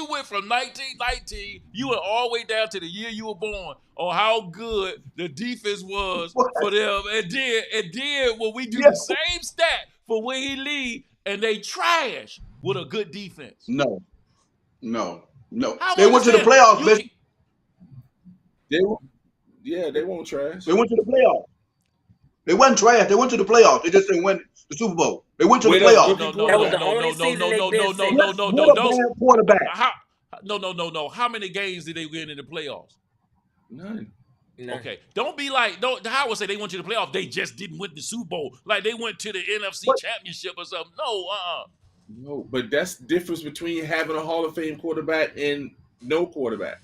went from 1919, you went all the way down to the year you were born on how good the defense was What? for them, and then when we do Yeah. the same stat for where he lead, and they trash with a good defense. No, no. I They don't went to the understand. playoffs, You man. can They won't- yeah, they won't They trash. went to the playoffs. They wasn't trash. They went to the playoffs. They just didn't win the Super Bowl. They went to the With a no playoffs. rookie no no That was no the quarterback. no only no no season no they no no been no second. no With, no with no a no. bad quarterback. How no. How many games did they win in the playoffs? None. Nah. Okay, don't be like don't. How would say they went to the playoffs? They just didn't win the Super Bowl. Like they went to the NFC But Championship or something. No, No, but that's the difference between having a Hall of Fame quarterback and no quarterback.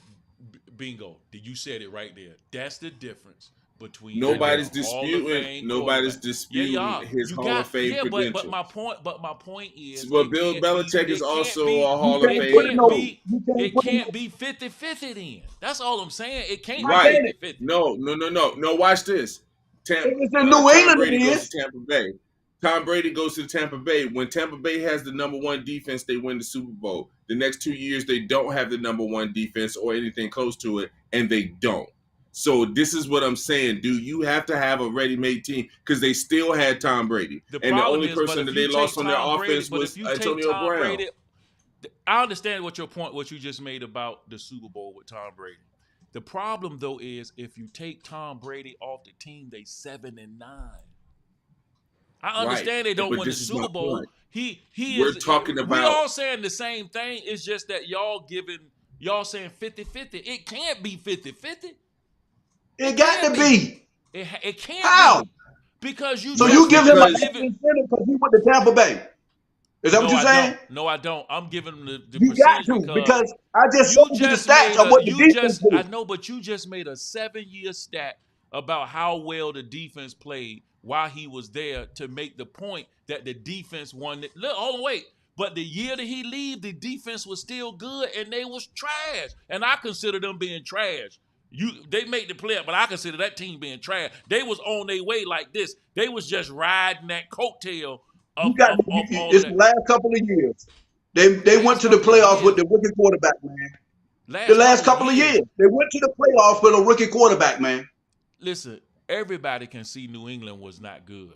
Bingo. You said it right there. That's the difference between having a Nobody's Hall of disputing. Fame Nobody's quarterback. Yeah, disputing y'all. his You Hall got of Fame but credentials. my point is But Bill Belichick is it can't also be a you Hall of can't it put Fame can't no. coach. be You can't it put can't no. be 50-50 then. That's all I'm saying. It can't Why be Right. can't it? 50-50. No. Watch this. If it's in New Tom England, Brady it goes is. to Tampa Bay. Tom Brady goes to Tampa Bay. When Tampa Bay has the number one defense, they win the Super Bowl. The next 2 years, they don't have the number one defense or anything close to it, and they don't. So this is what I'm saying, dude. You have to have a ready-made team because they still had Tom Brady, The and the problem only is, but person that if they you take lost on their Tom Brady, offense was Tom Antonio Brown. Brady, I understand what you just made about the Super Bowl with Tom Brady. The problem though is if you take Tom Brady off the team, they 7-9. I Right, understand they don't but win the this is my Super Bowl. point. He We're is. talking We about all saying the same thing. It's just that y'all saying 50-50. It can't be 50-50. It It got can't to be. be. It can't How? be because you So no you just give said him an you're because extra living. incentive because he went to Tampa Bay. Is that what No, you're I don't. saying? No, I don't. I'm giving them the You got percentage to because because I just you showed you the just stats made of a what the defense I did. know, but you just made a 7-year stat about how well the defense played while he was there to make the point that the defense won it. Look, hold on, wait. But the year that he leave, the defense was still good and they was trash. And I consider them being trash. They made the playoff, but I consider that team being trash. They was on their way like this. They was just riding that coattail You got of all of it's the that. last couple of years. They went Last to the couple of playoffs with years. the rookie quarterback, man. The Last last couple of couple of years. years. They went to the playoffs with a rookie quarterback, man. Listen, everybody can see New England was not good.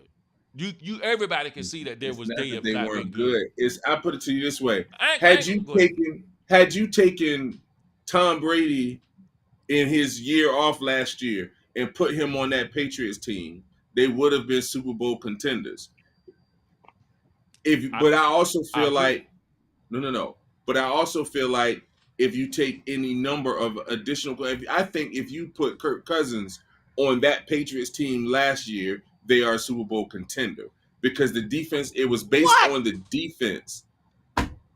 Everybody can see that it's not they that have they not been weren't good. good. It's I put it to you this way: I ain't go ahead. had you taken Tom Brady in his year off last year and put him on that Patriots team, they would have been Super Bowl contenders. I But I also I feel agree. like no. But I also feel like if you take any number of additional, I think if you put Kirk Cousins on that Patriots team last year, they are a Super Bowl contender because the defense. It was based What? on the defense.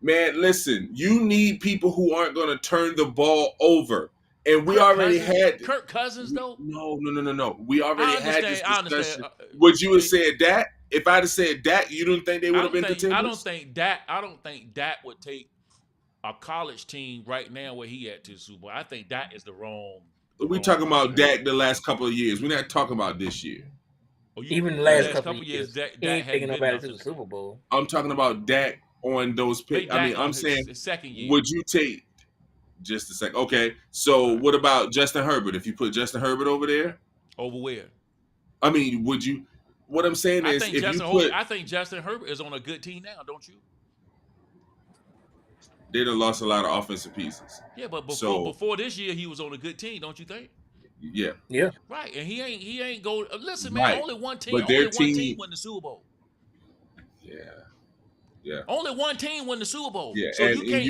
Man, listen, you need people who aren't going to turn the ball over. And we already had Kirk Cousins though. no. We already I had this understand. I understand. discussion. Would you have said that? If I'd have said that, you didn't think they would have been I don't contenders? think that would take a college team right now where he at to the Super Bowl. I think that is the We wrong talking about quarterback. Dak the last couple of years. We're not talking about this year. Oh, Even the the last Yeah. last couple of couple years years, that he ain't taking hadn't been nobody enough to for the the Super Super Bowl. Bowl. I'm talking about Dak on those Take picks. I mean, Dak I'm on saying, his second year. would you take just a sec? Okay, so All right. what about Justin Herbert? If you put Justin Herbert over there, Over where? I mean, would you? What I'm saying is, if you put, I think Justin Herbert is on a good team now, don't you? they'd have lost a lot of offensive pieces. Yeah, but So before this year, he was on a good team, don't you think? yeah, Yeah. Right, and he ain't go. Listen, man, right. But only their one team team, won the Super Bowl. yeah, yeah, Only one team won the Super Bowl. yeah, So and you and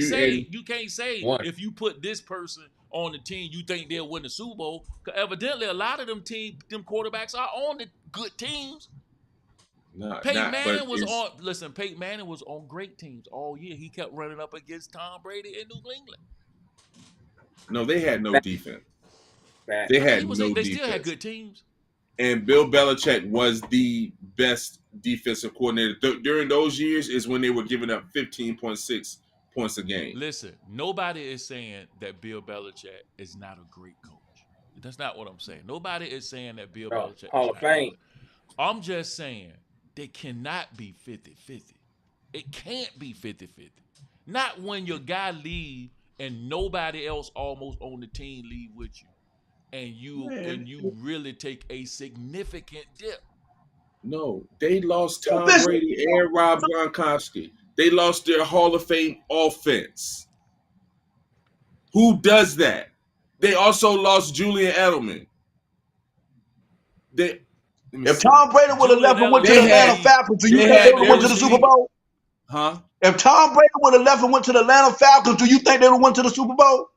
you can't say One. if you put this person on the team, you think they'll win the Super Bowl. 'Cause evidently, a lot of them quarterbacks are on the good teams. but it's Peyton Manning was on great teams all year. He kept running up against Tom Brady in New England. no, they had no Back, defense. back. They I mean, had no they still had defense. good teams. And Bill Belichick was the best defensive coordinator during those years. Is when they were giving up 15.6 points a game. Listen, nobody is saying that Bill Belichick is not a great coach. That's not what I'm saying. Nobody is saying that Bill Belichick is Hall of not good. Fame. I'm just saying they cannot be 50-50. It can't be 50-50. Not when your guy leave and nobody else almost on the team leave with you. And Man, you really take a significant dip. No, they lost so Tom listen, Brady and Rob Gronkowski. They lost their Hall of Fame offense. Who does that? They also lost Julian Edelman. They let me if see. Tom Brady would have Julian left and went to Edelman the They had had Atlanta me. Falcons, do you they think they Julian had would have went to Derek the Edelman. Super Jeter. Bowl? Huh? If Tom Brady would have left and went to the Atlanta Falcons, do you think they would have went to the Super Bowl?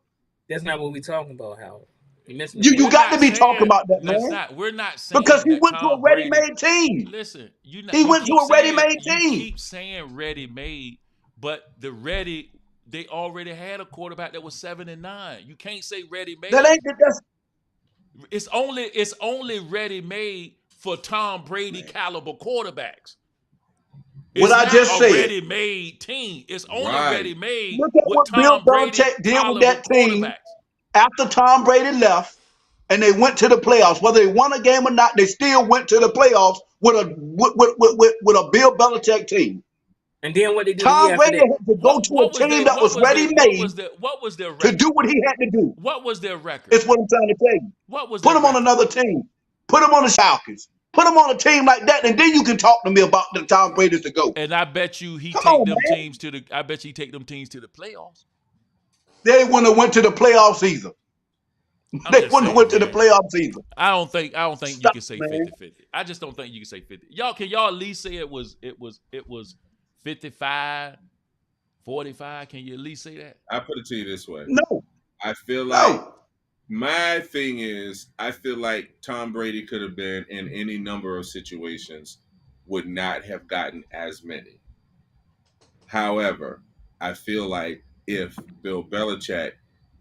That's not what we're talking about, Howard. You're missing the You We're point. got to not be talking saying about that, let's man. not. We're not Because saying he that went to a Tom Brady. ready-made team. Listen, He you went to keep a saying ready-made team. ready made, but they already had a quarterback that was 7-9. You can't say ready That made. ain't that's It's only ready made for Tom Brady man. caliber quarterbacks. What It's I not just a said. ready made team. It's only Right. ready made Look at with what Bill Tom Brady Belichick did with caliber that team quarterbacks. after Tom Brady left, and they went to the playoffs. Whether they won a game or not, they still went to the playoffs with a Bill Belichick team. And then what they do the year Tom after Brady that? had to go to a team that was ready-made What was their to do record? what he had to do. What was their record? Is what I'm trying to tell you. What was Put their him on record? another team. Put him on the Falcons. Put him on a team like that, and then you can talk to me about the Tom Brady's to go. And I bet you he Come take on, them man. teams to the. I bet you he take them teams to the playoffs. They wouldn't have went to the playoffs either. I'm They just wouldn't have saying, went to the man. playoffs either. I don't think you Stop, can say man. 50-50. I just don't think you can say 50. Y'all at least say it was 55, 45. Can you at least say that? I put it to you this way. No, I feel like no. my thing is I feel like Tom Brady could have been in any number of situations, would not have gotten as many. However, I feel like if Bill Belichick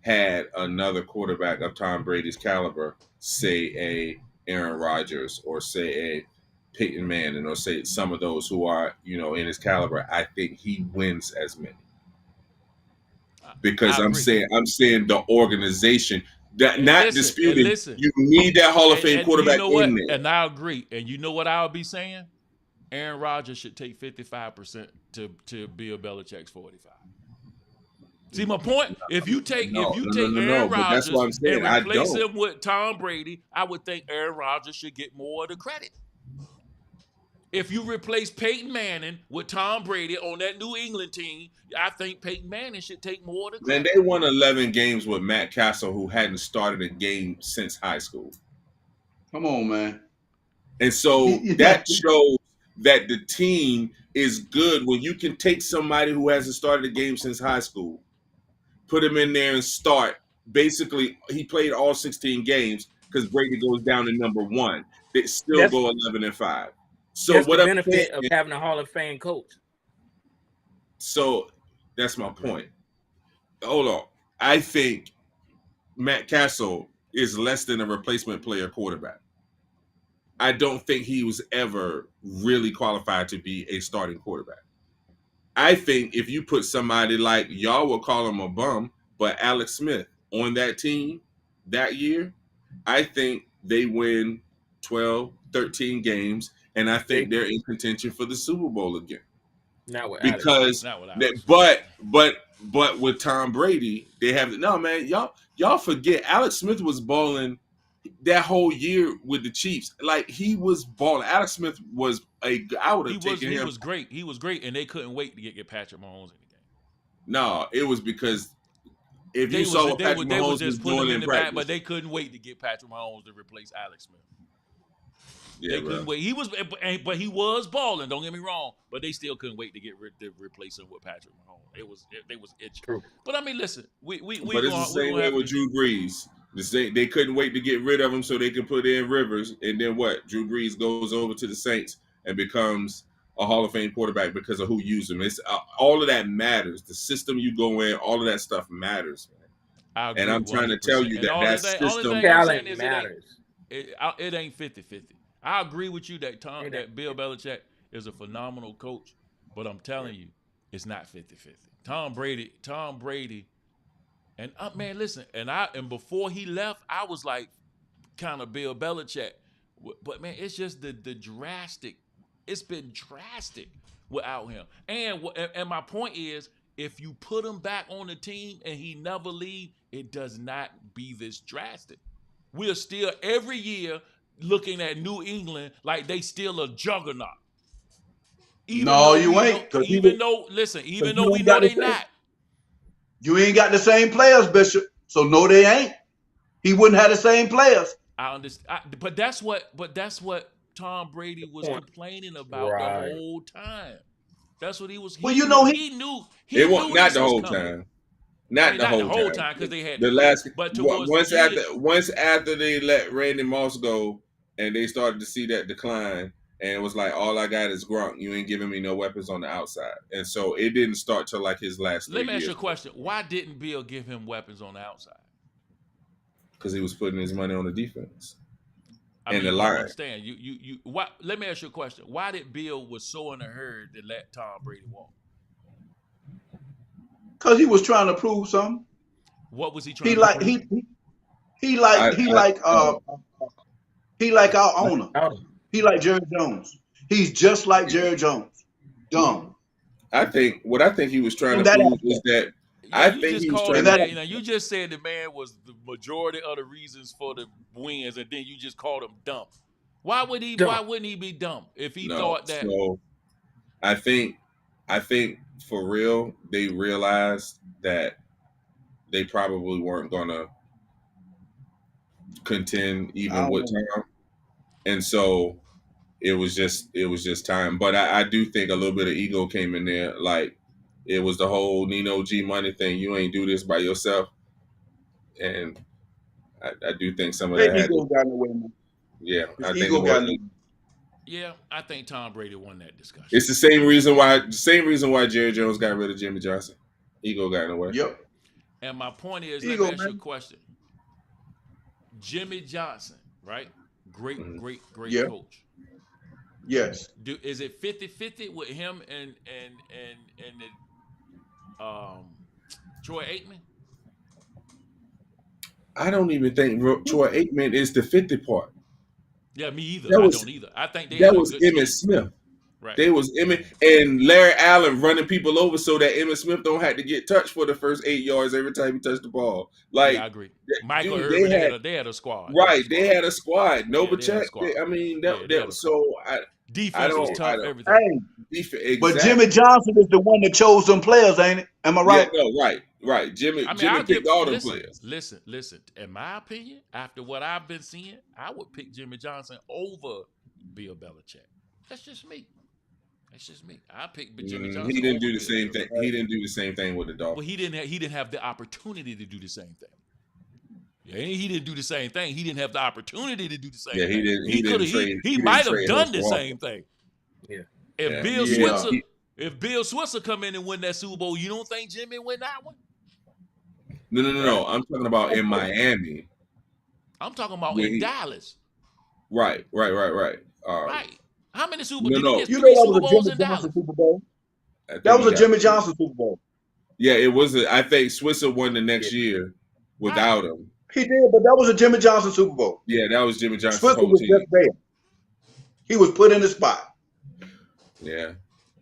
had another quarterback of Tom Brady's caliber, say a Aaron Rodgers or say a Peyton Manning or say some of those who are, in his caliber, I think he wins as many. I Because I'm agree. saying the organization that And not listen, and disputing listen, you need that Hall of Fame and you quarterback know in what? there. And I agree. And you know what I would be saying? Aaron Rodgers should take 55% to Bill Belichick's 45. See my point? If you take No, no, no, no, Aaron no. But that's what Rodgers I'm and saying. I replace don't. him with Tom Brady, I would think Aaron Rodgers should get more of the credit. If you replace Peyton Manning with Tom Brady on that New England team, I think Peyton Manning should take more of the Man, credit. they won 11 games with Matt Castle, who hadn't started a game since high school. Come on, man. And so You know, that shows that the team is good when you can take somebody who hasn't started a game since high school, put him in there and start. Basically, he played all 16 games because Brady goes down to number one. They still That's go 11-5. So that's the what I'm saying, benefit of having a Hall of Fame coach. so that's my Agree. point. Hold on. I think Matt Castle is less than a replacement player quarterback. I don't think he was ever really qualified to be a starting quarterback. I think if you put somebody like y'all will call him a bum, but Alex Smith on that team that year, I think they win 12, 13 games, and I think they're in contention for the Super Bowl again. Not with Alex Smith. Because Not what that, Alex Smith. but with Tom Brady, they have no man. Y'all forget Alex Smith was balling that whole year with the Chiefs. Like he was balling. Alex Smith was I would He have was taken he him. was great. He was great, and they couldn't wait to get Patrick Mahomes in the game. No, it was because if you They was saw what they Patrick would they was Mahomes was just putting doing him in in the back, practice. but they couldn't wait to get Patrick Mahomes to replace Alex Smith. Yeah, They couldn't bro. wait. He was, but he was balling. Don't get me wrong. But they still couldn't wait to replace him with Patrick Mahomes. They was itching. True. But I mean, listen, we But it's the same way have with to. Drew Brees. They couldn't wait to get rid of him so they could put in Rivers, and then what? Drew Brees goes over to the Saints and becomes a Hall of Fame quarterback because of who used him. It's all of that matters. The system you go in, all of that stuff matters, man. I And agree I'm trying to tell 100%. you And that only that thing system. I'm saying Talent is matters. it ain't 50-50. I agree with you that It that Bill Belichick is a phenomenal coach, but I'm telling you, it's not 50-50. Tom Brady, and man, listen, and before he left, I was like kind of Bill Belichick, but man, it's just the drastic It's been drastic without him. And my point is, if you put him back on the team and he never leave, it does not be this drastic. We're still every year looking at New England like they still a juggernaut. Even No, though you we ain't, know, even though we ain't know got the they same. not. You ain't got the same players, Bishop. So no, they ain't. He wouldn't have the same players. I understand, but that's what Tom Brady was Point. complaining about the Right. whole time. That's what he was. Well, He you knew. know, He It won't knew not this the was whole coming. time. I Not mean, the not the whole whole time. time because they had The last but towards the end, once after they let Randy Moss go and they started to see that decline, and it was like, all I got is Gronk. You ain't giving me no weapons on the outside, and so it didn't start till like his last 3 let me ask years. you a question: why didn't Bill give him weapons on the outside? Because he was putting his money on the defense I and mean, the I don't line. understand. Why? Let me ask you a question: why did Bill was so in a hurry to let Tom Brady walk? because he was trying to prove something. What was he He trying to like prove? he I, like I he like our owner. Out of him. He like Jerry Jones. He's just like Jerry Jones. Dumb. I think what I think he was trying In to that prove is aspect. that Yeah, I you think just he was called the trying In to. that man. aspect. You just said the man was the majority of the reasons for the wins, and then you just called him dumb. Why would he? Why Dumb. wouldn't he be dumb if he No, thought that? so I think for real they realized that they probably weren't gonna contend I even don't with know. Tom, and so it was just time. But I do think a little bit of ego came in there. Like it was the whole Nino G Money thing. You ain't do this by yourself, and I do think some of His that had. ego got in the way, man. Yeah, His I think it ego got was. in the way. Yeah, I think Tom Brady won that discussion. It's the same reason why Jerry Jones got rid of Jimmy Johnson. Ego got in the way. Yep. And my point is, let me Ego, ask you a man. question. Jimmy Johnson, right? Great, Mhm. great Yeah. coach. Yes. Is it 50-50 with him and the Troy Aikman? I don't even think Troy Aikman is the 50 part. Yeah, me either. That I was don't either. I think they that had a was good Emmitt team. Smith. Right. They was Emmitt and Larry Allen running people over so that Emmitt Smith don't have to get touched for the first 8 yards every time he touched the ball. Yeah, I Like, agree. Michael dude, Irvin, they had a squad. right. They had a squad. Yeah, they had a Novacek. squad. I mean, Yeah, they had a squad. so I Defense was don't. I tough, don't. everything. Hey, but Exactly. Jimmy Johnson is the one that chose them players, ain't it? Am I Yeah. right? No. Right. Jimmy. I mean, Jimmy I'll give picked all them listen. players. In my opinion, after what I've been seeing, I would pick Jimmy Johnson over Bill Belichick. That's just me. I pick Jimmy Johnson He didn't over do the Bill. same thing. He didn't do the same thing with the Well, Dolphins. he didn't have the opportunity to do the same thing. Yeah, he didn't do the same thing. He didn't have the opportunity to do the same Yeah, thing. He didn't trade. He didn't might have trade done Herschel the Walker. same thing. Yeah. If Yeah. Bill Yeah. Switzer, if Bill Switzer come in and win that Super Bowl, you don't think Jimmy win that one? No. I'm talking about in Miami. I'm talking about Where in Dallas. Right. Right. How many Super Bowl? No, Did he no. get You know 3 that Super was a Bowls Jimmy in Johnson Dallas? Super Bowl. I think That he was a got Jimmy 3. Johnson Super Bowl. Yeah, it was. I think Switzer won the next year without him. He did, but that was a Jimmy Johnson Super Bowl. Yeah, that was Jimmy Johnson's Switzer whole was team. just there. He was put in the spot. Yeah,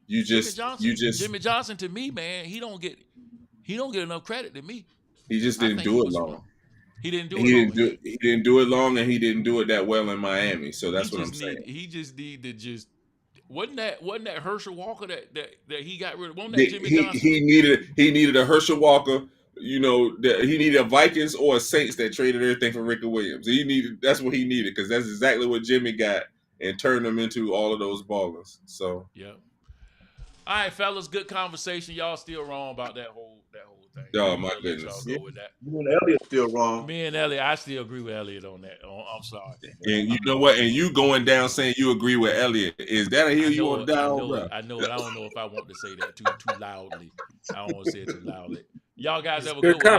Jimmy Johnson to me, man, he don't get enough credit to me. he just I didn't think do he it was long. he didn't do it long. He didn't do it long, and he didn't do it that well in Miami. So that's what I'm saying. He just need to just wasn't that Herschel Walker that he got rid of? Wasn't that Jimmy Johnson? He needed a Herschel Walker. You know, he needed a Vikings or a Saints that traded everything for Ricky Williams. That's what he needed because that's exactly what Jimmy got and turned him into all of those ballers. So yeah. All right, fellas, good conversation. Y'all still wrong about that whole thing. Oh, I'm my gonna let goodness. y'all go with that. You and Elliott still wrong. Me and Elliot, I still agree with Elliot on that. I'm sorry. And you know what? And you going down saying you agree with Elliot. Is that a hill you want down, bro? I know it. I don't know if I want to say that too loudly. I don't want to say it too loudly. Y'all guys have a Good good one, man.